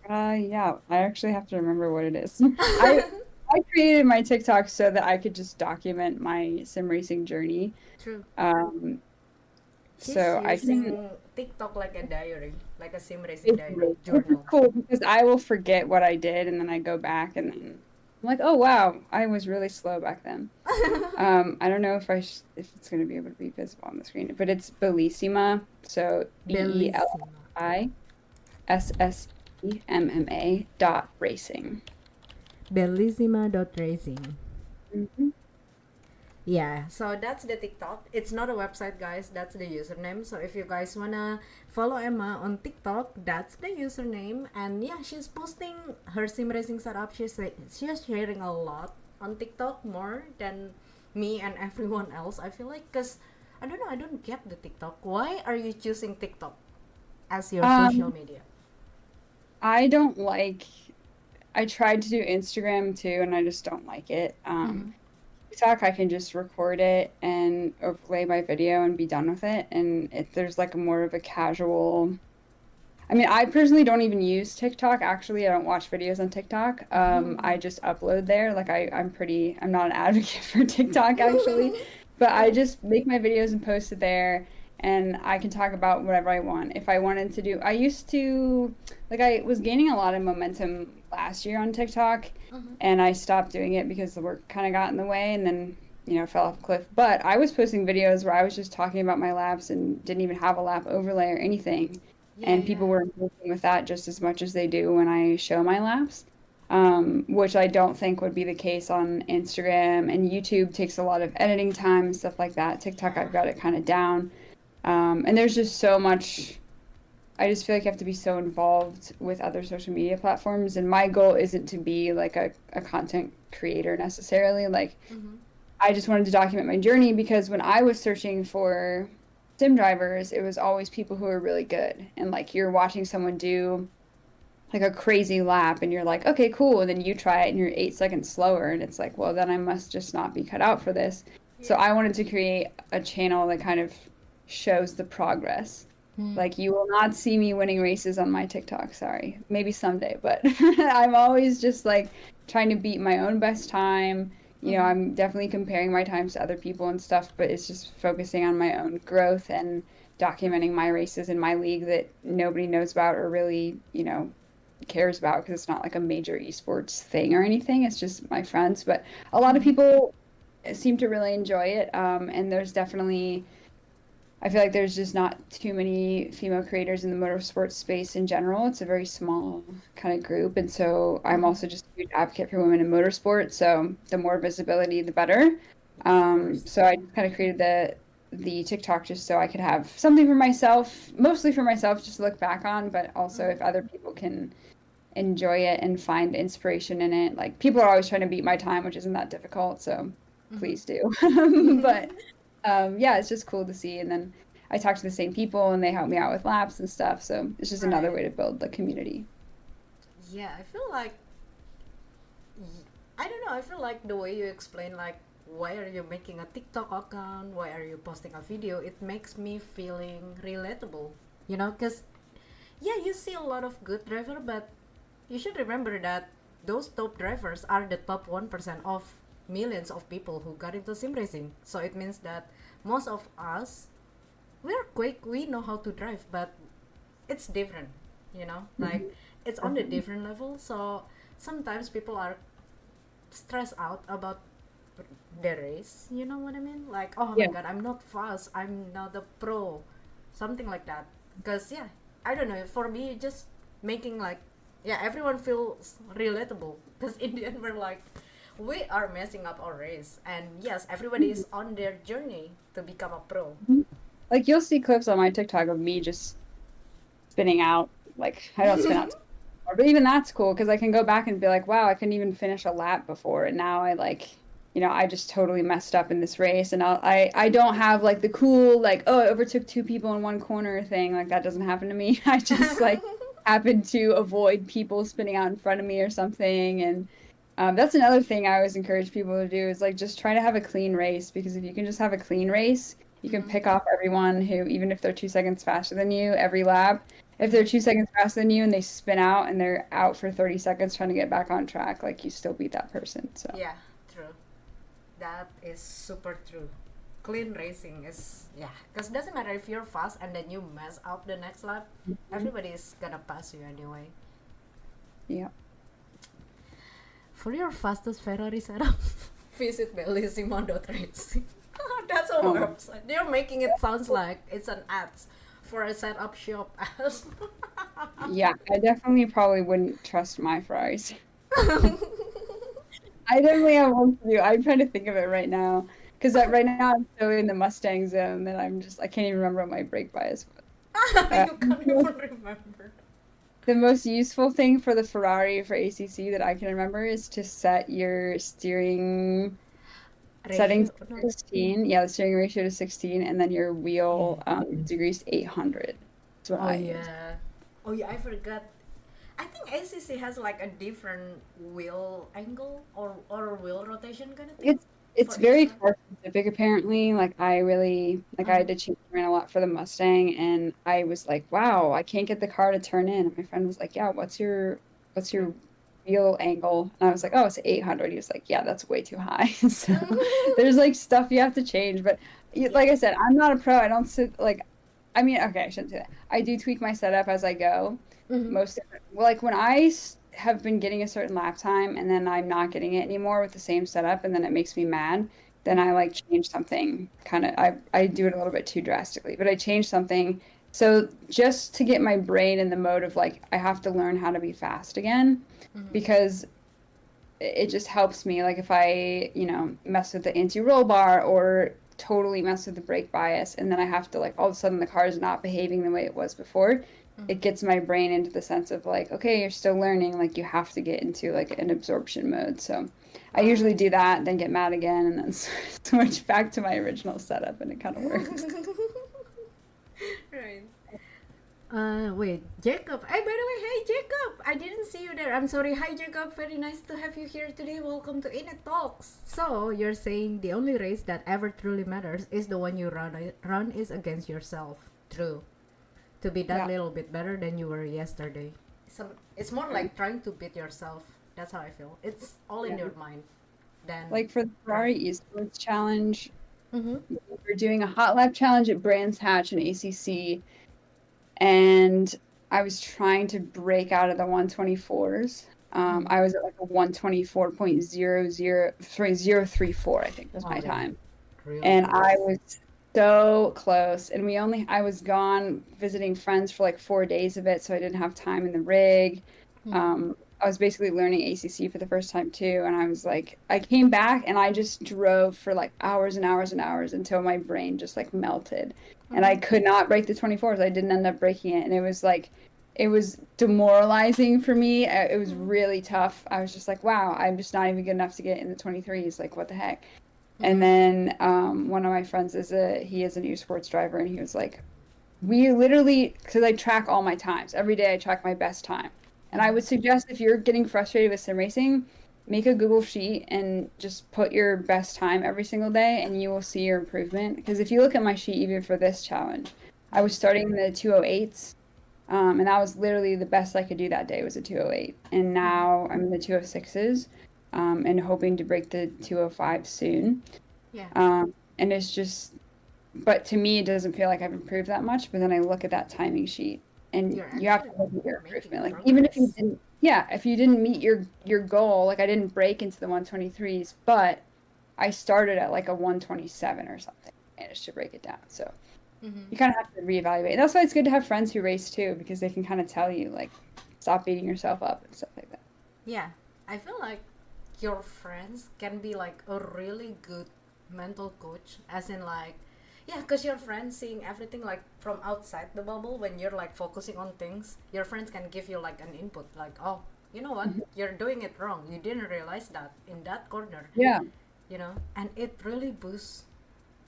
Yeah, I actually have to remember what it is. I created my TikTok so that I could just document my sim racing journey. True. Um, She's so I can. using TikTok like a diary, like a sim racing diary Basically, which is journal. cool because I will forget what I did and then I go back and then I'm like, oh wow, I was really slow back then. I don't know if it's going to be able to be visible on the screen, but it's Bellissima, so Bellissima. BELLISSEMMA dot racing. Bellissima.racing. Mhm. Yeah, so that's the TikTok. It's not a website, guys. That's the username. So if you guys wanna follow Emma on TikTok, that's the username. And yeah, she's posting her sim racing setup. She's sharing a lot on TikTok, more than me and everyone else. I feel like, cause I don't know. I don't get the TikTok. Why are you choosing TikTok as your social Um, media? I don't like, I tried to do Instagram too, and I just don't like it. Mm-hmm. TikTok, I can just record it and overlay my video and be done with it. And there's like a more of a casual. I mean, I personally don't even use TikTok. Actually, I don't watch videos on TikTok. I just upload there. Like I'm not an advocate for TikTok actually, but I just make my videos and post it there. And I can talk about whatever I want. If I wanted to do, I used to, like, I was gaining a lot of momentum last year on TikTok, Mm-hmm. and I stopped doing it because the work kind of got in the way and then, fell off a cliff. But I was posting videos where I was just talking about my laps and didn't even have a lap overlay or anything. Yeah, And yeah. people were engaging with that just as much as they do when I show my laps, which I don't think would be the case on Instagram. And YouTube takes a lot of editing time and stuff like that. TikTok, Yeah. I've got it kind of down. And there's just so much. I just feel like I have to be so involved with other social media platforms. And my goal isn't to be like a content creator necessarily. Like, Mm-hmm. I just wanted to document my journey because when I was searching for sim drivers, it was always people who are really good. And like you're watching someone do like a crazy lap and you're like, okay, cool. And then you try it and you're 8 seconds slower. And it's like, well, then I must just not be cut out for this. So Yeah. I wanted to create a channel that kind of shows the progress. Mm. Like you will not see me winning races on my TikTok, sorry. Maybe someday, but I'm always just like trying to beat my own best time. Mm-hmm. I'm definitely comparing my times to other people and stuff, but it's just focusing on my own growth and documenting my races in my league that nobody knows about or really, cares about because it's not like a major esports thing or anything. It's just my friends, but a lot of Mm-hmm. people seem to really enjoy it. And there's definitely I feel like there's just not too many female creators in the motorsports space in general. It's a very small kind of group. And so I'm Mm-hmm. also just a huge advocate for women in motorsports. So the more visibility, the better. Of course. So I just kind of created the TikTok just so I could have something for myself, mostly for myself, just to look back on, but also Mm-hmm. if other people can enjoy it and find inspiration in it. Like people are always trying to beat my time, which isn't that difficult. So please do. But yeah, it's just cool to see. And then I talk to the same people and they help me out with laps and stuff. So it's just another Right. way to build the community. Yeah, I feel like I don't know. I feel like the way you explain, like, why are you making a TikTok account? Why are you posting a video? It makes me feeling relatable. Because yeah, you see a lot of good driver, but you should remember that those top drivers are the top 1% of millions of people who got into sim racing. So it means that most of us, we're quick, we know how to drive, but it's different, like it's on a different level. So sometimes people are stressed out about the race, you know what I mean? Like, oh my Yeah. god, I'm not fast, I'm not a pro, something like that. Because yeah, I don't know, for me just making like, yeah, everyone feels relatable. Because in the end we're like, we are messing up our race, and yes, everybody is on their journey to become a pro. Like you'll see clips on my TikTok of me just spinning out. Like I don't spin out too far, but even that's cool because I can go back and be like, wow, I couldn't even finish a lap before, and now I like, I just totally messed up in this race, and I don't have like the cool like, oh, I overtook two people in one corner thing. Like that doesn't happen to me. I just like happen to avoid people spinning out in front of me or something, and that's another thing I always encourage people to do is like just try to have a clean race because if you can just have a clean race, you can pick off everyone who, even if they're 2 seconds faster than you every lap, if they're 2 seconds faster than you and they spin out and they're out for 30 seconds trying to get back on track, like you still beat that person. So Yeah, true. That is super true. Clean racing is, yeah, because doesn't matter if you're fast and then you mess up the next lap, everybody is gonna pass you anyway. yeah. For your fastest Ferrari setup, visit bullissemma.racing. That's a website. You're making it sounds like it's an ads for a setup shop. Yeah, I definitely probably wouldn't trust my Ferraris. I definitely have one to do. I'm trying to think of it right now. Because right now I'm so in the Mustang zone that I can't even remember what my brake bias was. You can't even remember. The most useful thing for the Ferrari for ACC that I can remember is to set your steering settings Ratio? to No. 16. Yeah, the steering ratio to 16, and then your wheel degrees to 800. That's what Oh I use. yeah. Oh yeah, I forgot. I think ACC has like a different wheel angle or wheel rotation kind of thing It's for each very one. car specific apparently. Like I really like I Uh-huh. had to change around a lot for the Mustang and I was like, wow, I can't get the car to turn in. And my friend was like, yeah, what's your wheel angle? And I was like, oh, it's 800. He was like, yeah, that's way too high. So there's like stuff you have to change. But Yeah. like I said, I'm not a pro. I don't sit like, I mean, okay, I shouldn't say that. I do tweak my setup as I go. Mm-hmm. Most of it. Well, like when have been getting a certain lap time and then I'm not getting it anymore with the same setup and then it makes me mad, then I like change something kind of I do it a little bit too drastically, but I change something so just to get my brain in the mode of like I have to learn how to be fast again Mm-hmm. because it just helps me like if I, mess with the anti-roll bar or totally mess with the brake bias and then I have to like all of a sudden the car is not behaving the way it was before, it gets my brain into the sense of like, okay, you're still learning, like you have to get into like an absorption mode. So I usually do that, then get mad again and then switch back to my original setup and it kind of works. Right. Wait, Jacob. Hey, by the way, hey, Jacob. I didn't see you there. I'm sorry. Hi, Jacob. Very nice to have you here today. Welcome to INIT Talks. So, you're saying the only race that ever truly matters is the one you run is against yourself. True. To be that Yeah. little bit better than you were yesterday. It's more like trying to beat yourself. That's how I feel. It's all in Yeah. your mind. Then. Like for the Ferrari eSports challenge, Mm-hmm. we're doing a hot lap challenge at Brands Hatch in ACC, and I was trying to break out of the 124s. I was at like a 124.034, I think was my Okay. time. Really And I close. was so close. And I was gone visiting friends for like 4 days of it, so I didn't have time in the rig. I was basically learning ACC for the first time too, and I was like, I came back and I just drove for like hours and hours and hours until my brain just like melted. And I could not break the 24s. I didn't end up breaking it, and it was like, it was demoralizing for me. It was really tough. I was just like, wow, I'm just not even good enough to get in the 23s. Like, what the heck? And then one of my friends he is an eSports driver, and he was like, we literally, because I track all my times every day, I track my best time. And I would suggest if you're getting frustrated with sim racing, make a Google sheet and just put your best time every single day, and you will see your improvement. Because if you look at my sheet, even for this challenge, I was starting in the 208s, and that was literally the best I could do that day was a 208. And now I'm in the 206s, and hoping to break the 205 soon. Yeah. And it's just, but to me, it doesn't feel like I've improved that much. But then I look at that timing sheet, and You're you have to actually look at your making improvement. Like even if you progress. didn't, yeah, if you didn't meet your goal, like I didn't break into the 123s, but I started at like a 127 or something, managed to break it down. So you kind of have to reevaluate. And that's why it's good to have friends who race too, because they can kind of tell you like, stop beating yourself up and stuff like that. Yeah, I feel like your friends can be like a really good mental coach, as in like, yeah, because your friends seeing everything like from outside the bubble. When you're like focusing on things, your friends can give you like an input, like, oh, you know what, you're doing it wrong, you didn't realize that in that corner, Yeah. and it really boosts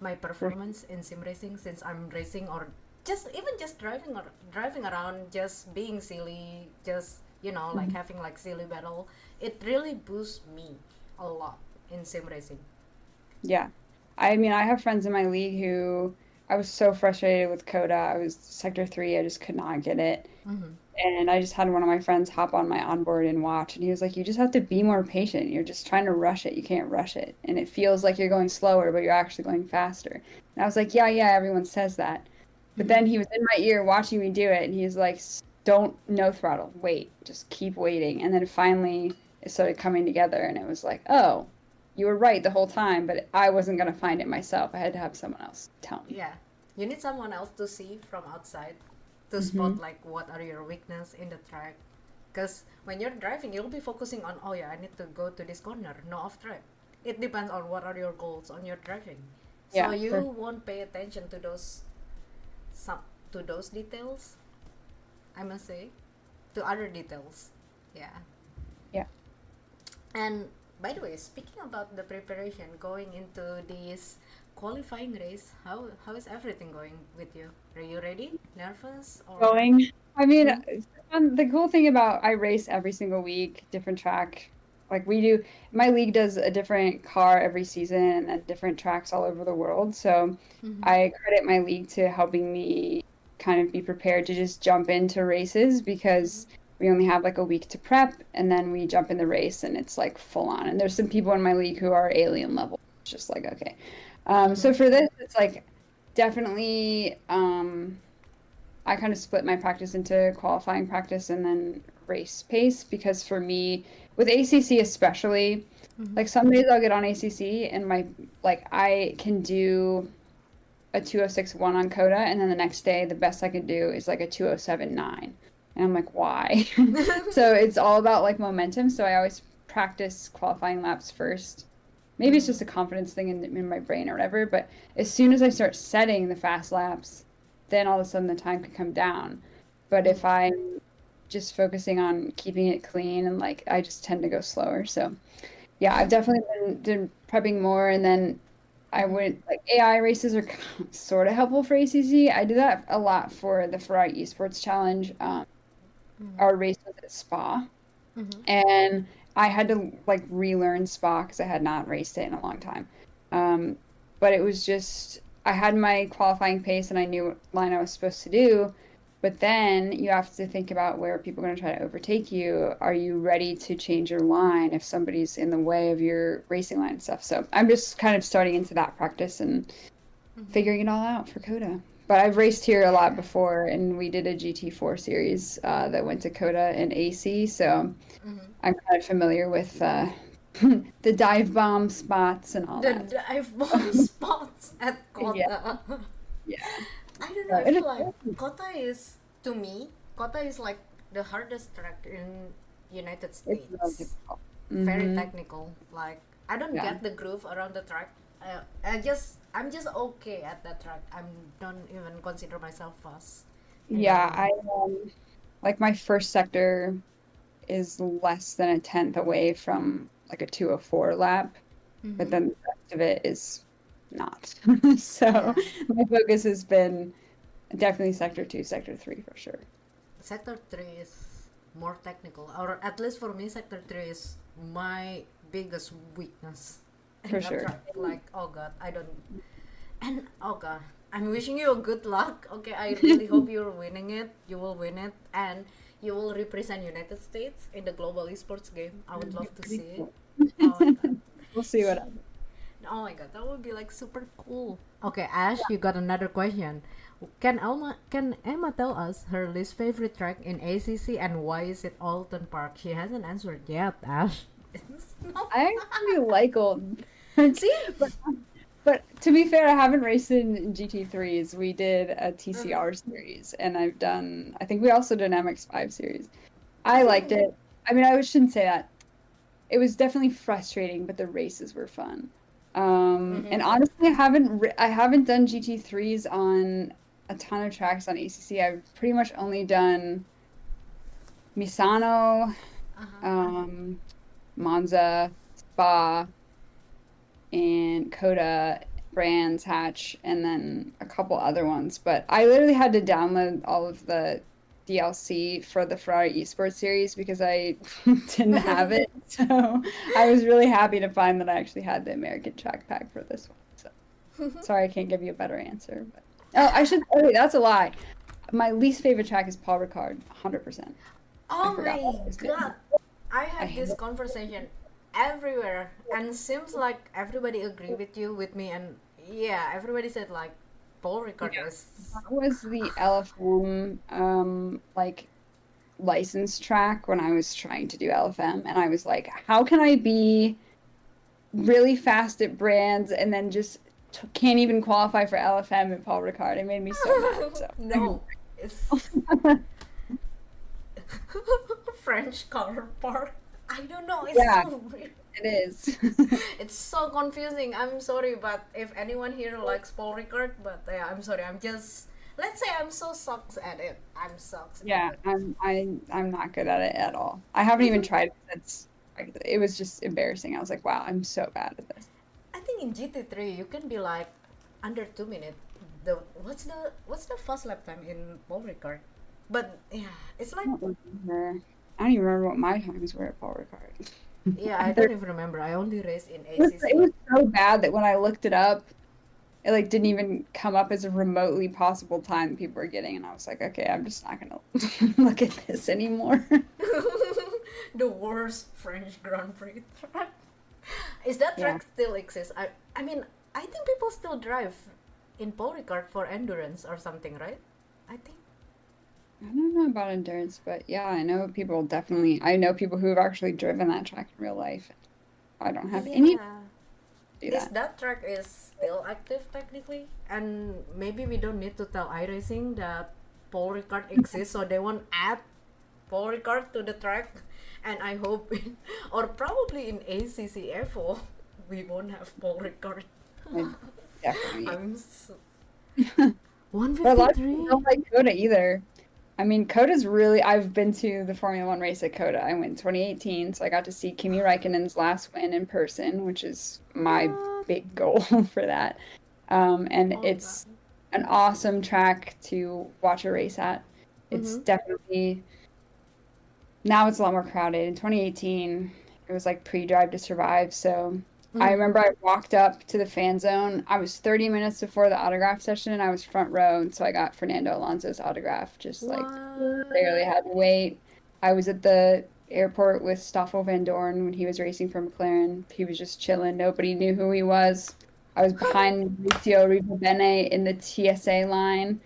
my performance in sim racing, since I'm racing, or just even just driving around, just being silly, just like having like silly battle. It really boosts me a lot in sim racing. Yeah. I mean, I have friends in my league who I was so frustrated with Coda. I was sector 3, I just could not get it. Mm-hmm. And I just had one of my friends hop on my onboard and watch, and he was like, "You just have to be more patient. You're just trying to rush it. You can't rush it. And it feels like you're going slower, but you're actually going faster." And I was like, "Yeah, everyone says that." But then he was in my ear watching me do it, and he's like, "Don't, no throttle. Wait. Just keep waiting." And then finally it started coming together, and it was like, "Oh, you were right the whole time, but I wasn't going to find it myself. I had to have someone else tell me." Yeah, you need someone else to see from outside, to Mm-hmm. spot like what are your weakness in the track, because when you're driving you'll be focusing on, oh yeah, I need to go to this corner, no off track. It depends on what are your goals on your driving, so Yeah, you won't pay attention to some those details, I must say, to other details. Yeah. yeah. And by the way, speaking about the preparation going into this qualifying race, how is everything going with you? Are you ready? Nervous or? Going. I mean, Hmm? the cool thing about I race every single week, different track. Like we do, my league does a different car every season and then different tracks all over the world. So Mm-hmm. I credit my league to helping me kind of be prepared to just jump into races because we only have like a week to prep and then we jump in the race and it's like full on. And there's some people in my league who are alien level. It's just like, okay. Mm-hmm. So for this, it's like definitely, I kind of split my practice into qualifying practice and then race pace because for me, with ACC especially, Mm-hmm. like some days I'll get on ACC and I can do a 206.1 on Coda, and then the next day the best I could do is like a 207.9. And I'm like, why? So it's all about like momentum. So I always practice qualifying laps first. Maybe it's just a confidence thing in my brain or whatever, but as soon as I start setting the fast laps, then all of a sudden the time could come down. But if I'm just focusing on keeping it clean and like I just tend to go slower. So yeah, I've definitely been prepping more, and then I would like AI races are sort of helpful for ACC. I do that a lot for the Ferrari eSports Challenge. Our race was at Spa, Mm-hmm. and I had to like relearn Spa because I had not raced it in a long time. Um, but it was just I had my qualifying pace and I knew what line I was supposed to do. But then you have to think about where people are going to try to overtake you. Are you ready to change your line if somebody's in the way of your racing line and stuff? So I'm just kind of starting into that practice and figuring it all out for Coda. But I've raced here a lot Yeah. before, and we did a GT4 series that went to Coda and AC, so Mm-hmm. I'm kind of familiar with the dive bomb spots and all The that. dive bomb spots at Yeah, Kota. yeah. I don't know. So I it feel is like Kota is, to me, Kota is like the hardest track in United it's really States. difficult. Very Hmm. technical. Like I don't Yeah. get the groove around the track. I'm just okay at that track. I don't even consider myself fast. And Yeah, then I like my first sector is less than a tenth away from like a 204 lap, but mm-hmm. then the rest of it is not. So Yeah, my focus has been definitely sector 2, sector 3 for sure. sector 3 is more technical, or at least for me, sector 3 is my biggest weakness in For that sure. track. Like, oh god, I don't. And oh god, I'm wishing you a good luck. Okay, I really hope you're winning it. You will win it, and you will represent United States in the global esports game. I would love to Pretty see it. cool. Oh my god. We'll see what happens. Oh my god, that would be like super cool. Okay, Ash, you got another question. Can Emma tell us her least favorite track in ACC and why is it Alton Park? She hasn't answered yet, Ash. It's not- I actually like old. See? But to be fair, I haven't raced in GT3s. We did a TCR series, and I think we also did an MX5 series. I liked it. I mean, I shouldn't say that. It was definitely frustrating, but the races were fun. And honestly, I haven't done GT3s on a ton of tracks on ACC. I've pretty much only done Misano, Monza, Spa, and Coda, Brands Hatch, and then a couple other ones. But I literally had to download all of the DLC for the Ferrari eSports series because I didn't have it. So I was really happy to find that I actually had the American track pack for this one. So sorry I can't give you a better answer. But wait, that's a lie. My least favorite track is Paul Ricard, 100%. Oh forgot my what I was doing. god. I had hate this it. conversation everywhere and seems like everybody agree with me and yeah, everybody said like Paul Ricard Yeah. is That was the LFM like license track when I was trying to do LFM, and I was like, how can I be really fast at brands and then just can't even qualify for LFM at Paul Ricard? It made me so mad. So no, it's French car park. I don't know. It's Yeah. so weird. it is. It's so confusing. I'm sorry, but if anyone here likes Paul Ricard, but yeah, I'm sorry. I'm just let's say I'm so sucks at it. I'm sucks. Yeah, At it. I'm not good at it at all. I haven't even tried it since it was just embarrassing. I was like, wow, I'm so bad at this. I think in GT3 you can be like under 2 minutes. What's the fast lap time in Paul Ricard? But yeah, it's like I don't remember. I don't even remember what my times were at Paul Ricard. yeah, I don't even remember. I only raced in It ACC. was so bad that when I looked it up, it like didn't even come up as a remotely possible time that people were getting, and I was like, okay, I'm just not gonna look at this anymore. The worst French Grand Prix track. Is that track still exists? I mean, I think people still drive in Paul Ricard for endurance or something, right? I think. I don't know about endurance, but yeah, I know people who have actually driven that track in real life. I don't have any Yeah. do Is that. that track is still active technically? And maybe we don't need to tell iRacing that Paul Ricard exists, so they won't add Paul Ricard to the track. And I hope, or probably in ACC Evo, we won't have Paul Ricard. I definitely. I'm so... But a lot of people 153? don't like Coda either. I mean, I've been to the Formula One race at Coda. I went 2018, so I got to see Kimi Räikkönen's last win in person, which is my What? big goal for that. And Oh, it's an awesome track to watch a race at. It's definitely, now it's a lot more crowded. In 2018, it was like pre-Drive to Survive, so I remember I walked up to the fan zone. I was 30 minutes before the autograph session, and I was front row, and so I got Fernando Alonso's autograph. Just like barely had to wait. I was at the airport with Stoffel Van Dorn when he was racing for McLaren. He was just chilling. Nobody knew who he was. I was behind Mauricio Ribabene in the TSA line.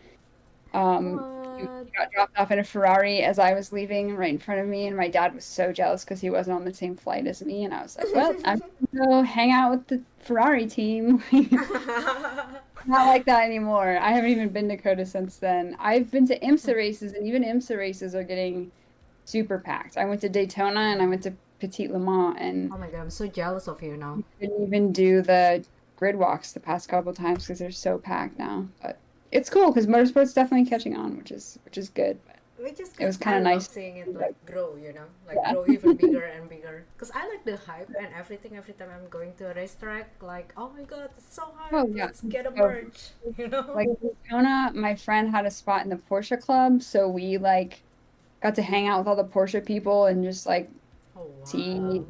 He What? got dropped off in a Ferrari as I was leaving right in front of me, and my dad was so jealous because he wasn't on the same flight as me, and I was like, well, I'm gonna go hang out with the Ferrari team. Not like that anymore. I haven't even been to Coda since then. I've been to IMSA races, and even IMSA races are getting super packed. I went to Daytona and I went to Petit Le Mans, and Oh my god, I'm so jealous of you now. didn't even do the grid walks the past couple times because they're so packed now. But it's cool because motorsport's definitely catching on, which is good. But Which is it was good. kind I of love nice. seeing it like grow, you know, like Yeah. grow even bigger and bigger. Cause I like the hype and everything. Every time I'm going to a racetrack, like, oh my god, it's so hype. Oh yeah. Let's get a So, merch, you know. like Daytona, my friend had a spot in the Porsche club, so we like got to hang out with all the Porsche people and just like Oh see wow.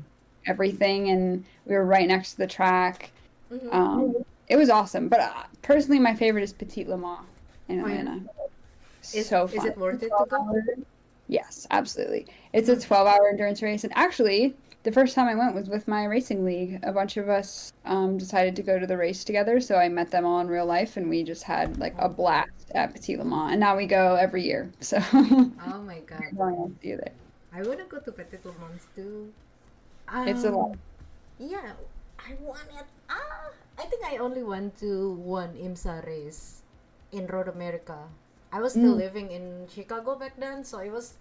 everything, and we were right next to the track. Mm-hmm. It was awesome. But personally, my favorite is Petit Le Mans in Oh yeah. Atlanta. Is So is fun. it worth it to 12 go? hours. Yes, absolutely. It's a Mm. 12-hour endurance race. And actually, the first time I went was with my racing league. A bunch of us decided to go to the race together. So I met them all in real life and we just had like a Oh. blast at Petit Le Mans. And now we go every year. So Oh my God. we're going to see you there. I wanna go to Petit Le Mans too. It's a lot. Yeah, I won it. I think I only went to one IMSA race in Road America. I was still Mm, living in Chicago back then, so it was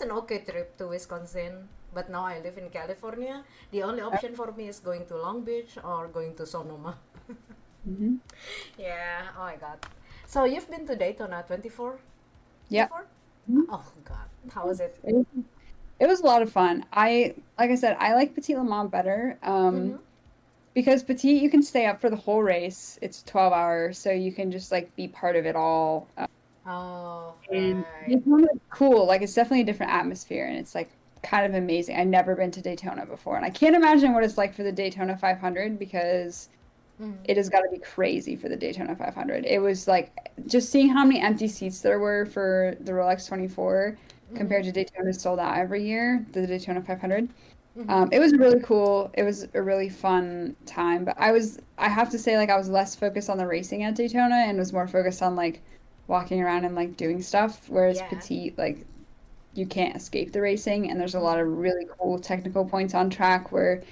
an okay trip to Wisconsin. But now I live in California. The only option for me is going to Long Beach or going to Sonoma. mhm. Yeah, oh my God. So you've been to Daytona 24 Yep. before? Mhm. Oh God, how was it? It was a lot of fun. Like I said, I like Petit Le Mans better. Mm-hmm. Because Petit, you can stay up for the whole race. It's 12 hours, so you can just like be part of it all. Oh, And right. Daytona is cool. Like it's definitely a different atmosphere, and it's like kind of amazing. I've never been to Daytona before, and I can't imagine what it's like for the Daytona 500 because Mm-hmm. it has got to be crazy for the Daytona 500. It was like just seeing how many empty seats there were for the Rolex 24 Mm-hmm. compared to Daytona sold out every year, the Daytona 500. Mm-hmm. It was really cool. It was a really fun time, but I have to say, like, I was less focused on the racing at Daytona and was more focused on like walking around and like doing stuff. Whereas Yeah. Petit, like, you can't escape the racing, and there's a lot Mm-hmm. of really cool technical points on track where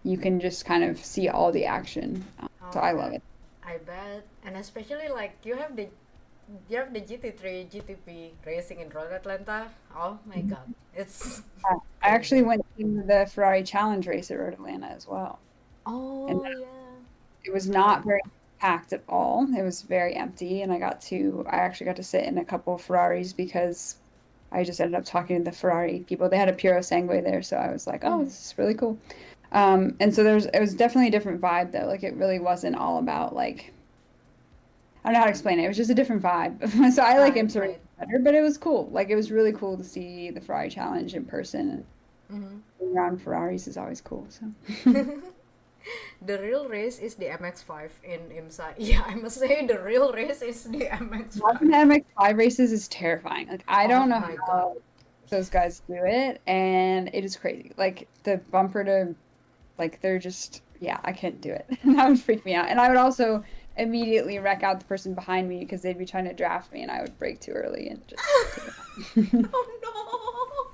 you can just kind of see all the action. Oh, So I love it. I bet. And especially like you have the GT3 GTP racing in Road Atlanta. Oh my Mhm. God, it's Yeah. I actually crazy. went to the Ferrari Challenge race at Road Atlanta as well, and Oh yeah. it was Oh, not very packed at all. It was very empty, and I actually got to sit in a couple of Ferraris because I just ended up talking to the Ferrari people. They had a Puro Sangue there, so I was like, oh, mm, this is really cool. And so it was definitely a different vibe though. Like it really wasn't all about like, I don't know how to explain it. It was just a different vibe. So I like right, IMSA racing right. better, but it was cool. Like it was really cool to see the Ferrari Challenge in person. And Mm-hmm. being around Ferraris is always cool. So The real race is the MX-5 in IMSA. Yeah, I must say the real race is the watching MX-5. the MX5 races is terrifying. Like I Oh don't know my God. how those guys do it, and it is crazy. Like the bumper to like they're just yeah, I couldn't do it. That would freak me out. And I would also immediately wreck out the person behind me because they'd be trying to draft me and I would brake too early and just take it off. Oh no!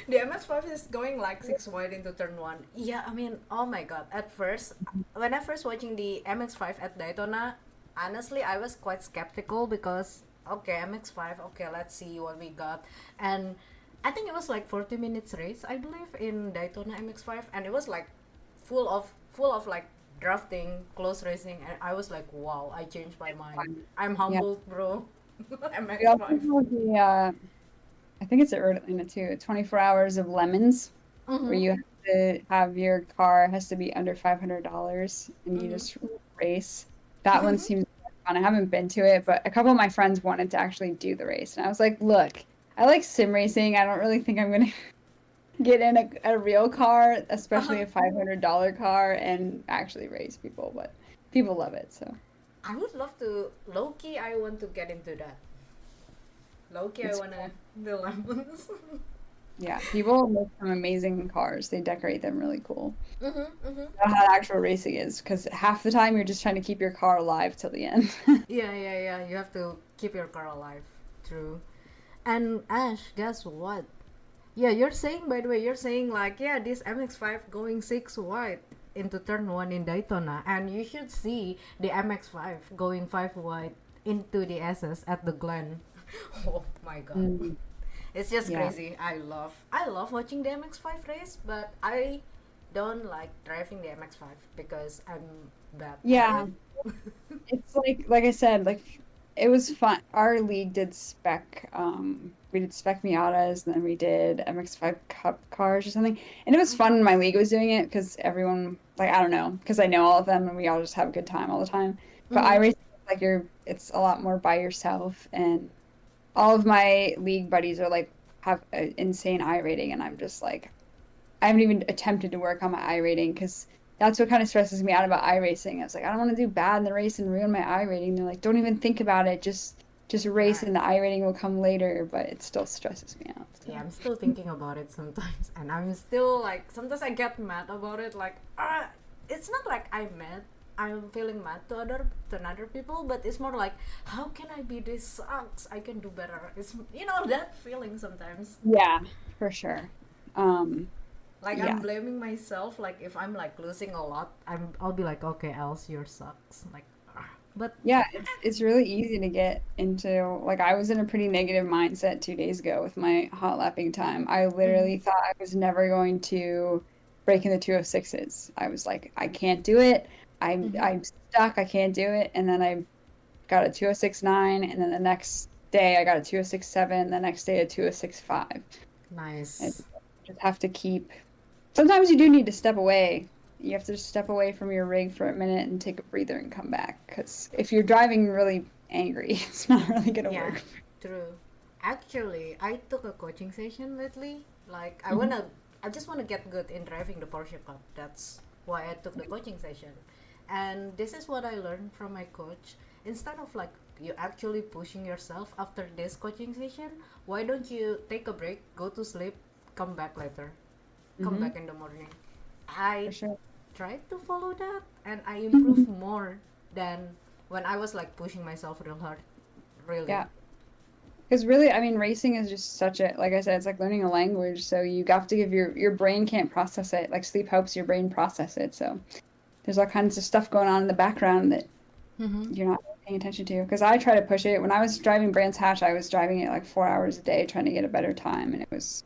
The MS5 is going like six wide into turn one. Yeah, I mean, oh my God. At first, when I first watching the MX5 at Daytona, honestly, I was quite skeptical because, okay, MX5, okay, let's see what we got. And I think it was like 40 minutes race, I believe, in Daytona MX5. And it was like full of like drafting, close racing. And I was like, wow, I changed my mind. I'm Yeah. humbled, bro. We also MX5. have I think it's at Rhode Island too, 24 hours of lemons where Mm-hmm. you have to have your car has to be under $500 and you Mm-hmm. just race. That one seems fun. I haven't been to it, but a couple of my friends wanted to actually do the race. And I was like, look, I like sim racing. I don't really think I'm gonna get in a real car, Uh-huh. especially a $500 car, and actually race people. But people love it, so I would love to. Low key, I want to get into that. Low key, I it's wanna do lemons. yeah. People make some amazing cars. They decorate them really cool. Mm-hmm, mm-hmm. I don't know how actual racing is because half the time you're just trying to keep your car alive till the end. Yeah, yeah, yeah. You have to keep your car alive. True. And Ash, guess what? Yeah, you're saying, by the way, you're saying like, yeah, this MX5 going six wide into turn one in Daytona, and you should see the MX5 going five wide into the SS at the Glen. Oh my God. Mm, It's just yeah. crazy. I love watching the MX5 race, but I don't like driving the MX5 because I'm bad at Yeah. it. It's like I said, like it was fun. Our league did spec we did spec Miatas and then we did MX5 Cup cars or something. And it was fun when my league was doing it because everyone like I don't know, because I know all of them and we all just have a good time all the time. But Mm-hmm. iRacing like it's a lot more by yourself and all of my league buddies are like have an insane I rating and I'm just like I haven't even attempted to work on my iRating because that's what kind of stresses me out about iRacing. I was like, I don't want to do bad in the race and ruin my iRating. They're like, don't even think about it. Just race Right. and the iRating will come later, but it still stresses me out. So. Yeah, I'm still thinking about it sometimes, and I'm still like sometimes I get mad about it. Like, it's not like I'm feeling mad to other people, but it's more like, how can I be this sucks? I can do better. It's that feeling sometimes. Yeah, for sure. Like I'm Yeah. blaming myself. Like if I'm like losing a lot, I'll be like, okay, else your sucks. Like, but Yeah, it's really easy to get into like I was in a pretty negative mindset 2 days ago with my hot lapping time. I mhm, literally thought I was never going to break in the 206s. I was like, I can't do it. mhm. I'm stuck. I can't do it. And then I got a 206.9, and then the next day I got a 206.7, the next day a 206.5. And Nice. just have to keep sometimes you do need to step away. You have to just step away from your rig for a minute and take a breather and come back. Because if you're driving really angry, it's not really gonna Yeah, work. true. Actually, I took a coaching session lately. Like Mhm. I just wanna get good in driving the Porsche Cup. That's why I took the coaching session. And this is what I learned from my coach. Instead of like you actually pushing yourself after this coaching session, why don't you take a break, go to sleep, come back later, come Hmm. back in the morning. For I sure. tried to follow that, and I improved more than when I was like pushing myself real hard. Really. Yeah. Because really, I mean, racing is just such a, like I said, it's like learning a language. So you have to give your brain can't process it. Like sleep helps your brain process it. So there's all kinds of stuff going on in the background that Mm-hmm. you're not paying attention to. Because I try to push it. When I was driving Brands Hatch, I was driving it like 4 hours a day trying to get a better time, and it was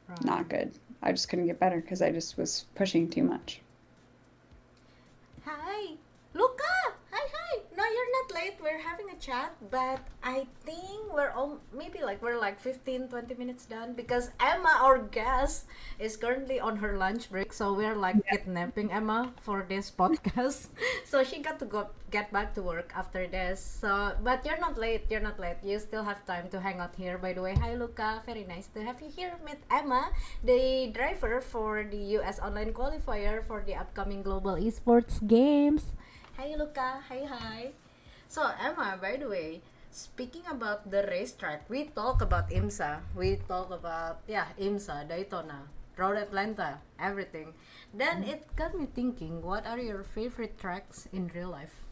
Right. not good. I just couldn't get better because I just was pushing too much. Hi, Luca. Hi, hi. No, you're not late. We're having a chat, but I think we're like 15, 20 minutes done because Emma, our guest, is currently on her lunch break. So we're like Yeah. kidnapping Emma for this podcast. So she got to go get back to work after this. So, but you're not late. You're not late. You still have time to hang out here. By the way, hi, Luca. Very nice to have you here. Meet Emma, the driver for the US online qualifier for the upcoming global esports games. Hi, Luca. Hi, hi. So, Emma, by the way, speaking about the racetrack, we talk about IMSA. We talk about, yeah, IMSA, Daytona, Road Atlanta, everything. Then it got me thinking, what are your favorite tracks in real life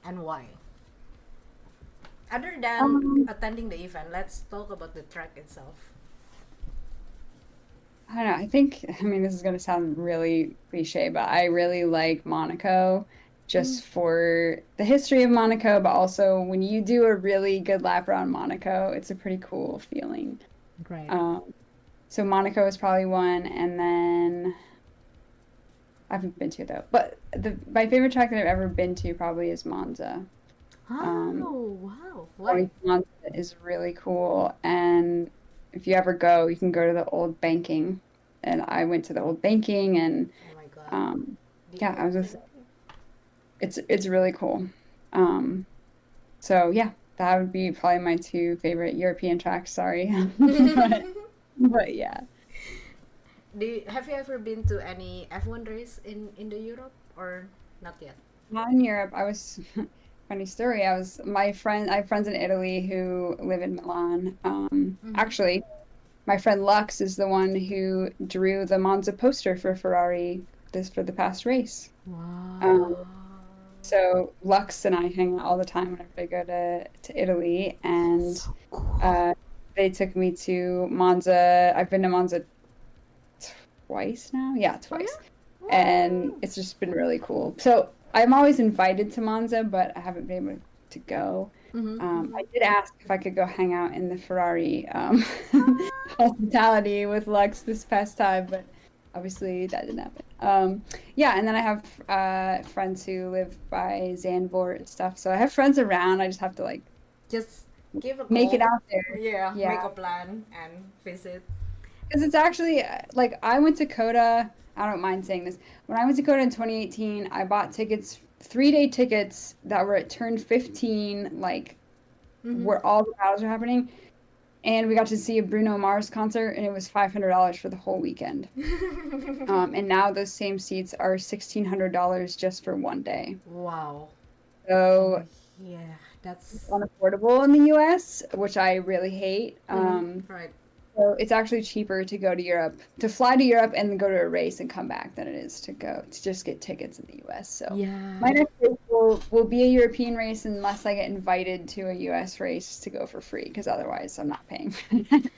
and why? Other than Um, attending the event, let's talk about the track itself. I don't know. I think, I mean, this is going to sound really cliche, but I really like Monaco Mm, just for the history of Monaco, but also when you do a really good lap around Monaco, it's a pretty cool feeling. great. Um, so Monaco is probably one, and then I haven't been to it though. But my favorite track that I've ever been to probably is Monza. Um, Oh, wow. going Why? to Monza is really cool, and if you ever go, you can go to the old banking. And I went to the old banking, and Oh my god. um, The yeah, I was old just banking. it's really cool. Um, so yeah, that would be probably my two favorite European tracks. Sorry, but yeah. Have you ever been to any F1 race in the Europe or not yet? Not in Europe. I was funny story. I have friends in Italy who live in Milan. Mm-hmm. Actually, my friend Lux is the one who drew the Monza poster for Ferrari this for the past race. Um, Wow. so Lux and I hang out all the time whenever I go to Italy, and So cool. uh, they took me to Monza. I've been to Monza twice now. Yeah, Oh twice. yeah? And Woo! it's just been really cool. So I'm always invited to Monza, but I haven't been able to go. Mm-hmm, I mm-hmm. did ask if I could go hang out in the Ferrari Ah, hospitality with Lex this past time, but obviously that didn't happen. Yeah, and then I have friends who live by Zandvoort and stuff. So I have friends around. I just have to like just give a make it call. out there. Yeah, Yeah, make a plan and visit. because it's actually like I went to Coda. I don't mind saying this. When I went to Coda in 2018, I bought tickets, 3-day tickets that were at turn 15, like Mm-hmm. where all the battles are happening. and we got to see a Bruno Mars concert, and it was $500 for the whole weekend. And now those same seats are $1,600 just for one day. Wow. So Yeah, that's unaffordable in the US, which I really hate. right. So it's actually cheaper to go to Europe, to fly to Europe and then go to a race and come back than it is to just get tickets in the US. So Yeah. my next race will be a European race unless I get invited to a US race to go for free, because otherwise I'm not paying.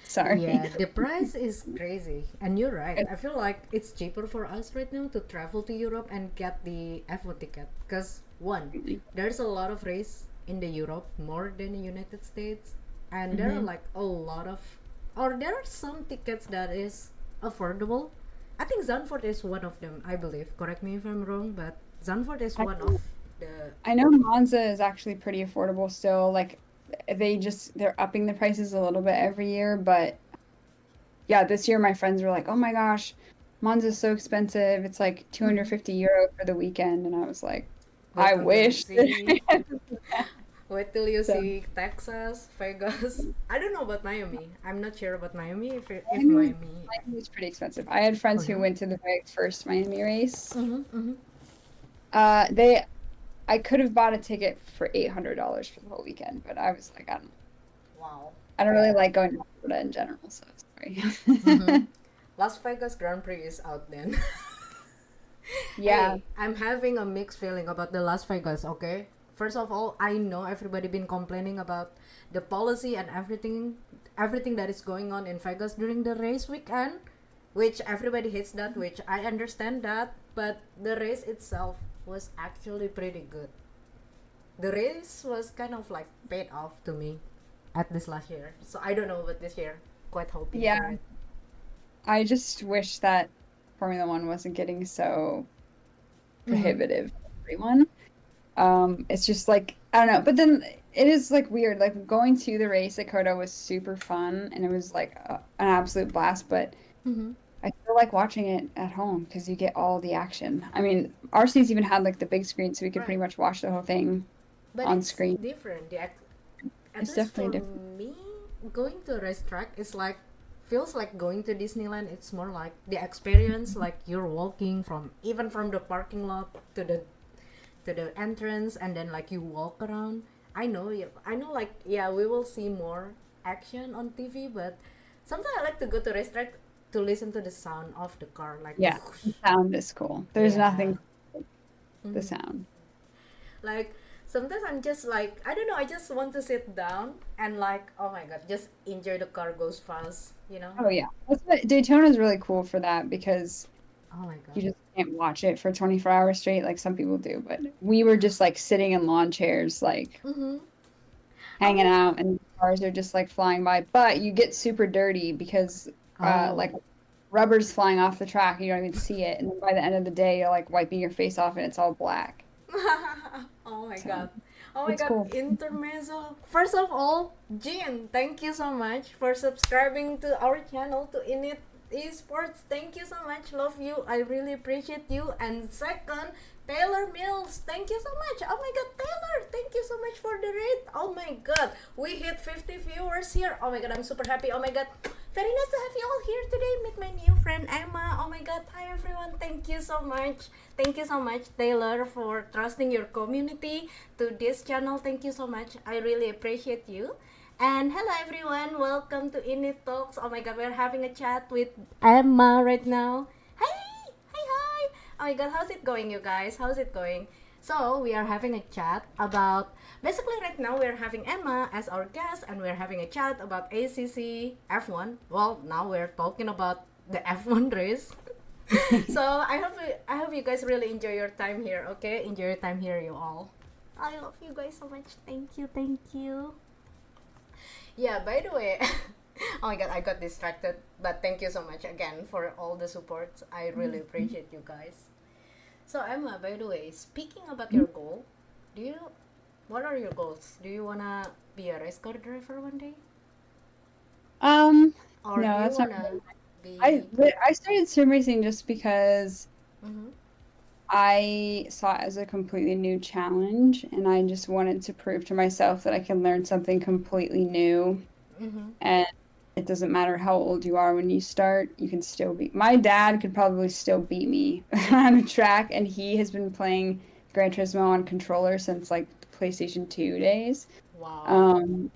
Sorry. Yeah, the price is crazy. And you're right. I feel like it's cheaper for us right now to travel to Europe and get the F1 ticket. Because, one, there's a lot of race in the Europe, more than the United States. And there are like a lot of, or there are some tickets that is affordable. I think Zandvoort is one of them, I believe. Correct me if I'm wrong, but Zandvoort is one of the... I know Monza is actually pretty affordable still. Like they're upping the prices a little bit every year, but yeah, this year my friends were like, "Oh my gosh, Monza is so expensive. It's like 250 euro for the weekend." And I was like, I wish. Wait till you So- see Texas, Vegas. I don't know about Miami. I'm not sure about Miami. If Miami- Miami. Miami was pretty expensive. I had friends Okay. who went to the very first Miami race. Mm-hmm. I could have bought a ticket for $800 for the whole weekend, but I was like, Wow. I don't really like going to Florida in general, so sorry. Mhm. Las Vegas Grand Prix is out then. Yeah. Hey, I'm having a mixed feeling about the Las Vegas, okay? First of all, I know everybody been complaining about the policy and everything that is going on in Vegas during the race weekend, which everybody hates that, which I understand that, but the race itself was actually pretty good. The race was kind of like paid off to me at this last year. So I don't know about this year. Quite hoping Yeah. for it. I just wish that Formula One wasn't getting so prohibitive for everyone. It's just like, I don't know, but then it is like weird. Like going to the race at Coda was super fun and it was like an absolute blast, but Mm-hmm. I still like watching it at home because you get all the action. I mean, our seats even had like the big screen, so we could pretty Right. much watch the whole thing But on it's screen. different. At It's least for definitely me, going to a racetrack is like feels like going to Disneyland. It's more like the experience, like you're walking from even from the parking lot to the entrance, and then like you walk around. I know. Like yeah, we will see more action on TV, but sometimes I like to go to racetrack to listen to the sound of the car, like Yeah, the sound is cool. There's Yeah. nothing the Mhm. sound. Like sometimes I'm just like I don't know, I just want to sit down and like oh my god, just enjoy the car goes fast, you know. Oh yeah, Daytona is really cool for that because Oh my you god. just can't watch it for 24 hours straight like some people do. But we were just like sitting in lawn chairs, like Mm-hmm. hanging out, and cars are just like flying by. But you get super dirty because Oh. like rubber's flying off the track. You don't even see it, and then by the end of the day, you're like wiping your face off, and it's all black. Oh my So, god. Oh my it's god, cool. intermezzo. First of all, Jean, thank you so much for subscribing to our channel to INIT eSports. Thank you so much. Love you. I really appreciate you. And second, Taylor Mills. Thank you so much. Oh my god, Taylor. Thank you so much for the raid. Oh my god. We hit 50 viewers here. Oh my god, I'm super happy. Oh my god. Very nice to have you all here today. Meet my new friend Emma. Oh my god. Hi everyone. Thank you so much. Thank you so much, Taylor, for trusting your community to this channel. Thank you so much. I really appreciate you. And hello everyone. Welcome to INIT Talks. Oh my god, we're having a chat with Emma right now. Hey! Hi! Oh my god, how's it going, you guys? How's it going? So, we are having a chat about... Basically, right now, we're having Emma as our guest, and we're having a chat about ACC F1. Well, now we're talking about the F1 race. So, I hope you guys really enjoy your time here, okay? Enjoy your time here, you all. I love you guys so much. Thank you. Yeah, by the way, oh my god, I got distracted. But thank you so much again for all the support. I really appreciate you guys. So Emma, by the way, speaking about your goal, what are your goals? Do you wanna be a race car driver one day? Or No, do you that's not. wanna be I started sim racing just because mm-hmm. I saw it as a completely new challenge, and I just wanted to prove to myself that I can learn something completely new And it doesn't matter how old you are when you start, you can still beat. My dad could probably still beat me on a track, and he has been playing Gran Turismo on controller since like the PlayStation 2 days. Wow. Um,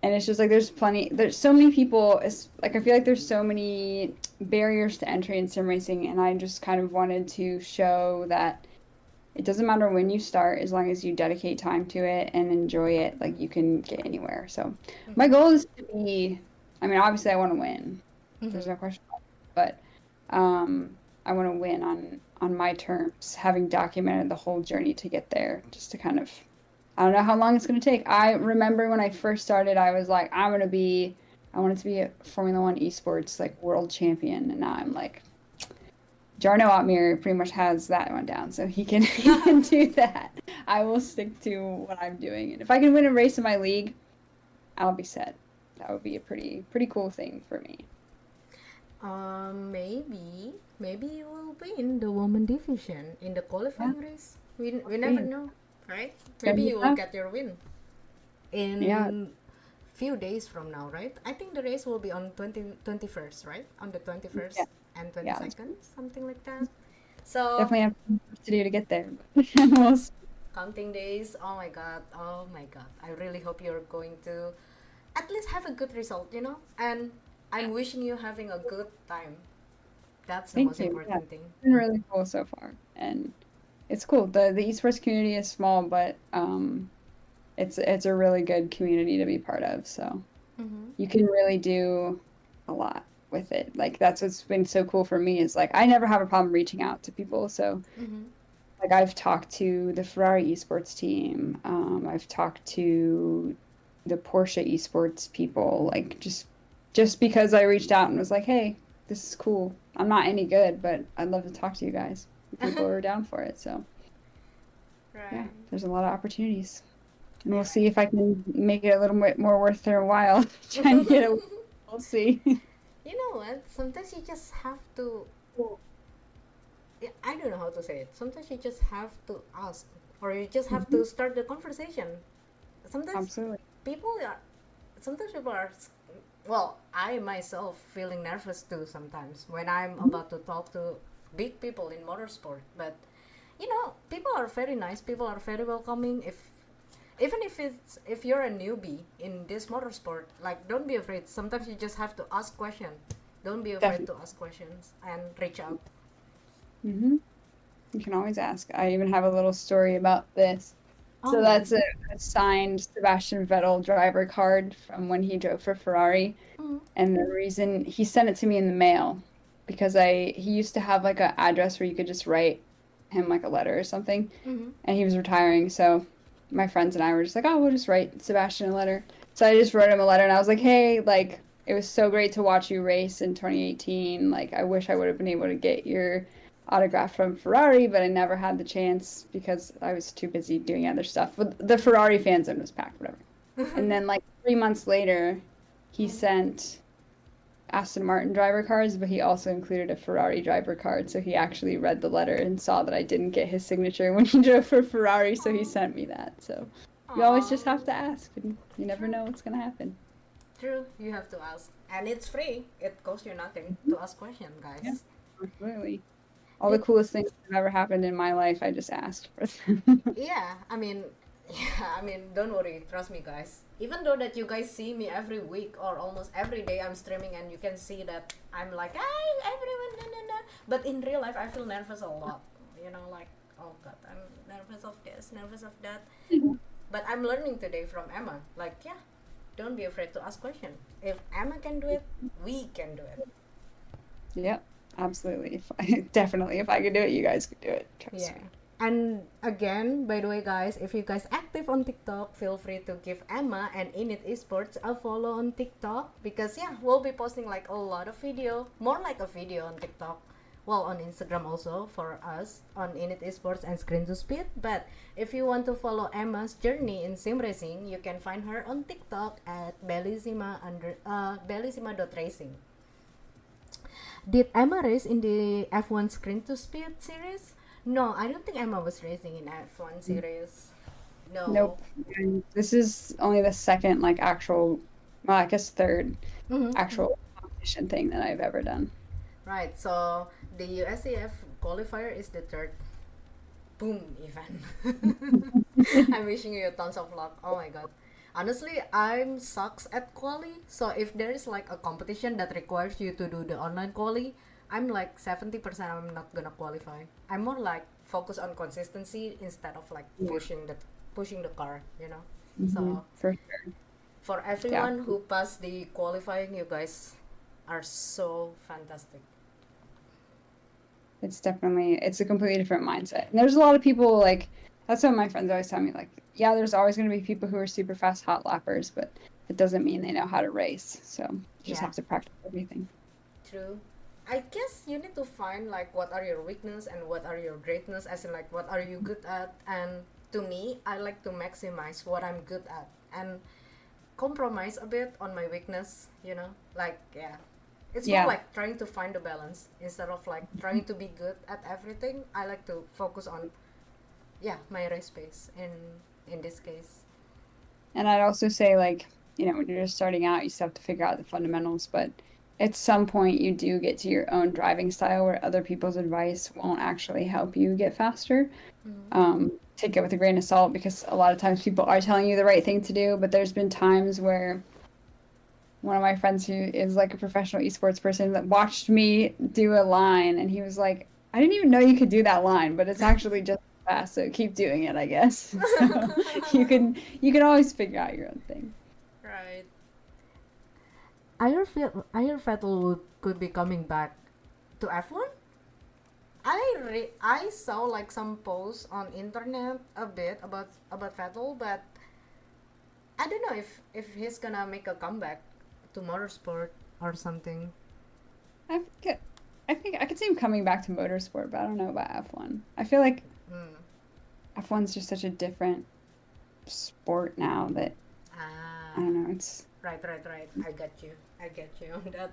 and it's just like there's so many people. It's like I feel like there's so many barriers to entry in sim racing, and I just kind of wanted to show that it doesn't matter when you start, as long as you dedicate time to it and enjoy it, like you can get anywhere. So my Mm-hmm. goal is to be, I mean, obviously I want to win. There's Mm-hmm. no question about it, but I want to win on my terms, having documented the whole journey to get there, just to kind of, I don't know how long it's going to take. I remember when I first started, I was like, I wanted to be a Formula One esports like world champion, and now I'm like, Jarno Otmir pretty much has that one down, so he can do that. I will stick to what I'm doing, and if I can win a race in my league, I'll be set. That would be a pretty cool thing for me. Maybe you will win the woman division in the Yeah, qualifying race. We never please. know, right? It's gonna Maybe be you will tough. get your win Yeah, in few days from now, right? I think the race will be on 21st, right? On the yeah, 21st and yeah. 22nd, something like that. So, Definitely have work to do to get there. We'll see. counting days. Oh my god. Oh my god. I really hope you're going to at least have a good result. And I'm wishing you having a good time. That's the Thank most you. Yeah, important thing. it's been really cool so far, and it's cool. The esports community is small, but it's a really good community to be part of. So Mm-hmm. you can really do a lot with it. Like that's what's been so cool for me is like I never have a problem reaching out to people. So Mm-hmm. like I've talked to the Ferrari esports team. I've talked to the Porsche esports people. Like just because I reached out and was like, hey, this is cool. I'm not any good, but I'd love to talk to you guys. People are down for it. So yeah, Right. there's a lot of opportunities. And we'll see Right. if I can make it a little bit more worth their while trying to get a. We'll see. You know what? Sometimes you just have to. Yeah, I don't know how to say it. Sometimes you just have to ask, or you just have Mhm. to start the conversation. Sometimes Absolutely. people are. Sometimes people are. Well, I myself feeling nervous too sometimes when I'm Mhm. about to talk to big people in motorsport. But people are very nice. People are very welcoming. Even if you're a newbie in this motorsport, like don't be afraid. Sometimes you just have to ask questions. Don't be afraid Definitely. to ask questions and reach out. Hmm. You can always ask. I even have a little story about this. So Oh. that's a signed Sebastian Vettel driver card from when he drove for Ferrari. Mm-hmm. And the reason he sent it to me in the mail because he used to have like an address where you could just write him like a letter or something. Mm-hmm. And he was retiring, so my friends and I were just like, oh, we'll just write Sebastian a letter. So I just wrote him a letter and I was like, hey, like it was so great to watch you race in 2018. Like I wish I would have been able to get your autograph from Ferrari, but I never had the chance because I was too busy doing other stuff. But the Ferrari fan zone was packed, whatever. And then like 3 months later, he sent Aston Martin driver cards, but he also included a Ferrari driver card. So he actually read the letter and saw that I didn't get his signature when he drove for Ferrari, so he sent me that. So you always just Oh, have to ask, and you never true. know what's gonna happen. True. You have to ask, and it's free. It costs you nothing Mhm. to ask questions, Yeah, guys. absolutely. All the Did coolest things that have ever happened in my life, I just asked for them. Yeah, I mean, yeah, I mean, don't worry, trust me, guys. Even though that you guys see me every week or almost every day, I'm streaming, and you can see that I'm like, hey, everyone, no, no, no. But in real life, I feel nervous a lot. Like, oh god, I'm nervous of this, nervous of that. But I'm learning today from Emma. Like, yeah, don't be afraid to ask questions. If Emma can do it, we can do it. Yep, absolutely. Definitely, if I could do it, you guys could do it. Trust Yeah. me. And again, by the way, guys, if you guys active on TikTok, feel free to give Emma and INIT Esports a follow on TikTok because yeah, we'll be posting like a lot of video, more like a video on TikTok. Well, on Instagram also for us on INIT Esports and Screen to Speed. But if you want to follow Emma's journey in sim racing, you can find her on TikTok at bellissima.racing. Did Emma race in the F1 Screen to Speed series? No, I don't think Emma was racing in F1 series. No. Nope. And this is only the second like actual well, I guess third Mm-hmm. actual competition thing that I've ever done. Right. So the USCF qualifier is the third boom event. I'm wishing you tons of luck. Oh my god. Honestly, I'm sucks at quali. So if there is like a competition that requires you to do the online quali, I'm like 70% I'm not gonna qualify. I'm more like focus on consistency instead of like Yeah. pushing the car, you know. So For sure. for Yeah. everyone who passed the qualifying, you guys are so fantastic. It's a completely different mindset. And there's a lot of people like that's what my friends always tell me, like, yeah, there's always gonna be people who are super fast hot lappers, but it doesn't mean they know how to race. So you just Yeah. have to practice everything. True. I guess you need to find like what are your weakness and what are your greatness, as in like what are you good at. And to me, I like to maximize what I'm good at and compromise a bit on my weakness, you know? Like, yeah. It's more Yeah. like trying to find the balance instead of like trying to be good at everything. I like to focus on, yeah, my race pace in this case. And I'd also say, like, when you're just starting out, you still have to figure out the fundamentals. But at some point, you do get to your own driving style where other people's advice won't actually help you get faster. Mm-hmm. Take it with a grain of salt because a lot of times people are telling you the right thing to do. But there's been times where one of my friends who is like a professional esports person that watched me do a line and he was like, I didn't even know you could do that line, but it's actually just fast, so keep doing it, I guess. So you can always figure out your own thing. Right. I hear Vettel could be coming back to F1. I saw like some posts on internet a bit about Vettel, but I don't know if he's gonna make a comeback to motorsport or something. I think I think I could see him coming back to motorsport, but I don't know about F1. I feel like Mm. F1's just such a different sport now that I Ah, don't know, it's right. I get you. I get you on that.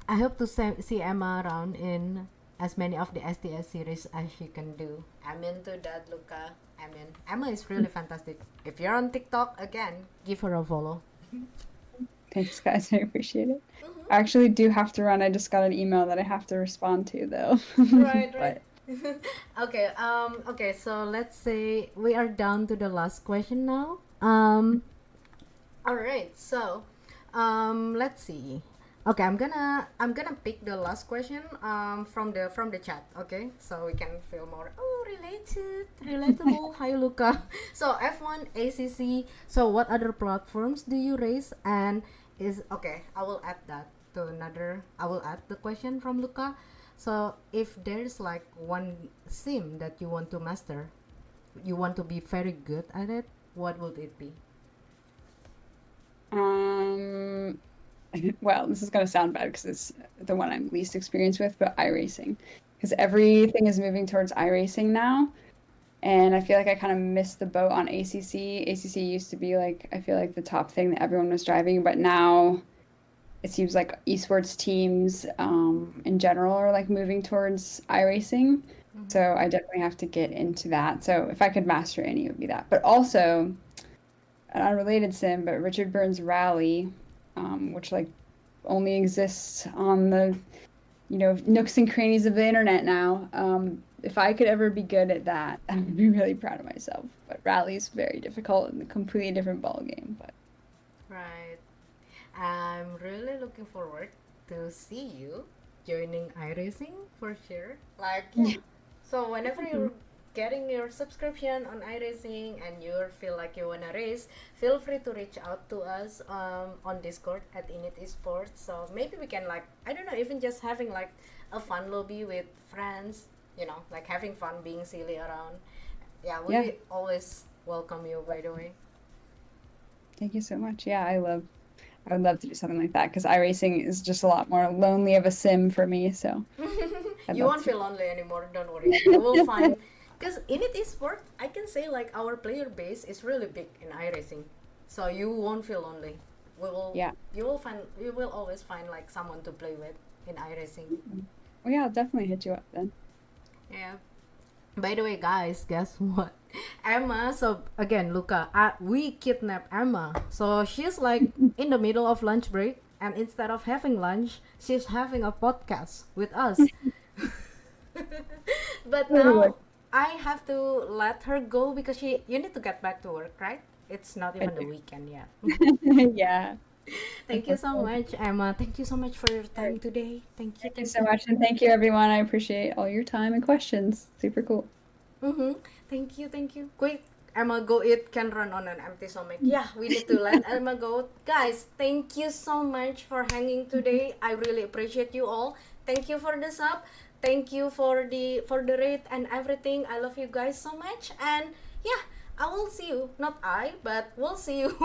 I hope to see Emma around in as many of the SDS series as she can do. I'm into that, Luca. I'm in. Emma is really fantastic. If you're on TikTok, again, give her a follow. thanks guys, I appreciate it. Mm-hmm. I actually do have to run. I just got an email that I have to respond to though. Right. But Okay, so let's say we are down to the last question now. All right, so let's see. Okay, I'm gonna pick the last question from the chat. Okay, so we can feel more relatable. Hi Luca. So F1 ACC. So what other platforms do you race? And is okay. I will add that to another. I will add the question from Luca. So if there's like one sim that you want to master, you want to be very good at it, what would it be? um well, this is gonna sound bad because it's the one I'm least experienced with, but iRacing. Because everything is moving towards iRacing now. And I feel like I kind of missed the boat on ACC. ACC used to be like, I feel like the top thing that everyone was driving, but now it seems like esports teams in general are like moving towards iRacing. Mm-hmm. So I definitely have to get into that. So if I could master any, it would be that. But also, an unrelated sim, but Richard Burns Rally, which like only exists on the nooks and crannies of the internet now. If I could ever be good at that, I would be really proud of myself. But rally is very difficult and a completely different ball game. But Right. I'm really looking forward to see you joining iRacing for sure. Like, yeah. yeah, So whenever you're getting your subscription on iRacing and you feel like you wanna race, feel free to reach out to us on Discord at INIT Esports. So maybe we can like I don't know, even just having like a fun lobby with friends. Like having fun being silly around. Yeah, yeah. we always welcome you. By the way. Thank you so much. Yeah, I would love to do something like that because iRacing is just a lot more lonely of a sim for me. So I'd You love won't to. feel lonely anymore. Don't worry. You will find because in it is sport. I can say like our player base is really big in iRacing, so you won't feel lonely. We will. Yeah. You will find. You will always find like someone to play with in iRacing. Well, yeah, I'll definitely hit you up then. Yeah. By the way, guys, guess what? Emma, so again, Luca, we kidnapped Emma. So she's like in the middle of lunch break, and instead of having lunch, she's having a podcast with us. But now I have to let her go because you need to get back to work, right? It's not even the weekend yet. Yeah. Thank you so much, Emma. Thank you so much for your time today. Thank you. Thank you so much, and thank you, everyone. I appreciate all your time and questions. Super cool. Mm-hmm. Thank you, thank you. Quick, Emma go eat can run on an empty stomach. Yeah, we need to let Emma go. Guys, thank you so much for hanging today. I really appreciate you all. Thank you for the sub. Thank you for the rate and everything. I love you guys so much. And yeah, I will see you. Not I, but we'll see you.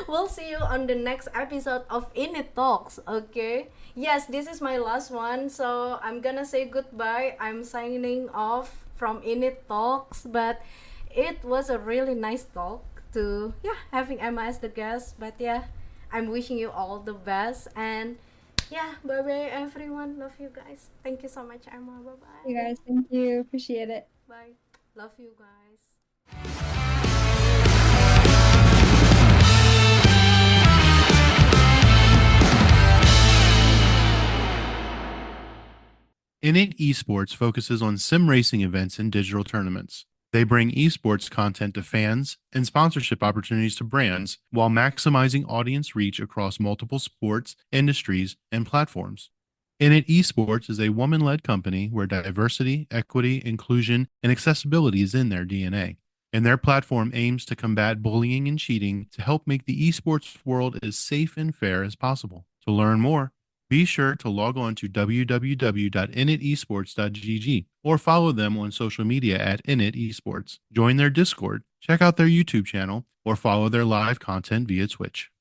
We'll see you on the next episode of INIT Talks. Okay. Yes, this is my last one, so I'm gonna say goodbye. I'm signing off from INIT Talks, but it was a really nice talk to having Emma as the guest. But yeah, I'm wishing you all the best, and yeah, bye bye everyone. Love you guys. Thank you so much, Emma. Bye bye. You guys, thank you. Appreciate it. Bye. Love you guys. INIT Esports focuses on sim racing events and digital tournaments. They bring esports content to fans and sponsorship opportunities to brands while maximizing audience reach across multiple sports, industries, and platforms. INIT Esports is a woman led company where diversity, equity, inclusion, and accessibility is in their DNA. And their platform aims to combat bullying and cheating to help make the esports world as safe and fair as possible. To learn more, be sure to log on to www.initesports.gg or follow them on social media at INIT Esports. Join their Discord, check out their YouTube channel, or follow their live content via Twitch.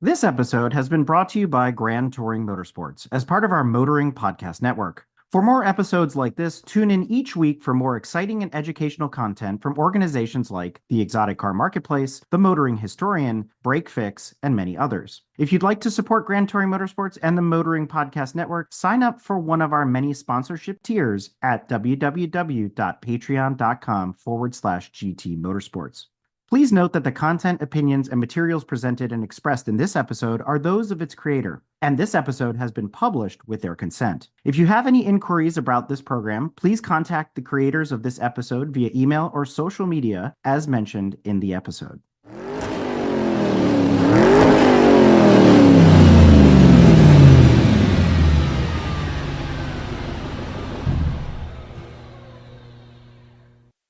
This episode has been brought to you by Grand Touring Motorsports as part of our Motoring Podcast Network. For more episodes like this, tune in each week for more exciting and educational content from organizations like the Exotic Car Marketplace, the Motoring Historian, Break Fix, and many others. If you'd like to support Grand Touring Motorsports and the Motoring Podcast Network, sign up for one of our many sponsorship tiers at www.patreon.com/GT Motorsports. Please note that the content, opinions, and materials presented and expressed in this episode are those of its creator, and this episode has been published with their consent. If you have any inquiries about this program, please contact the creators of this episode via email or social media as mentioned in the episode.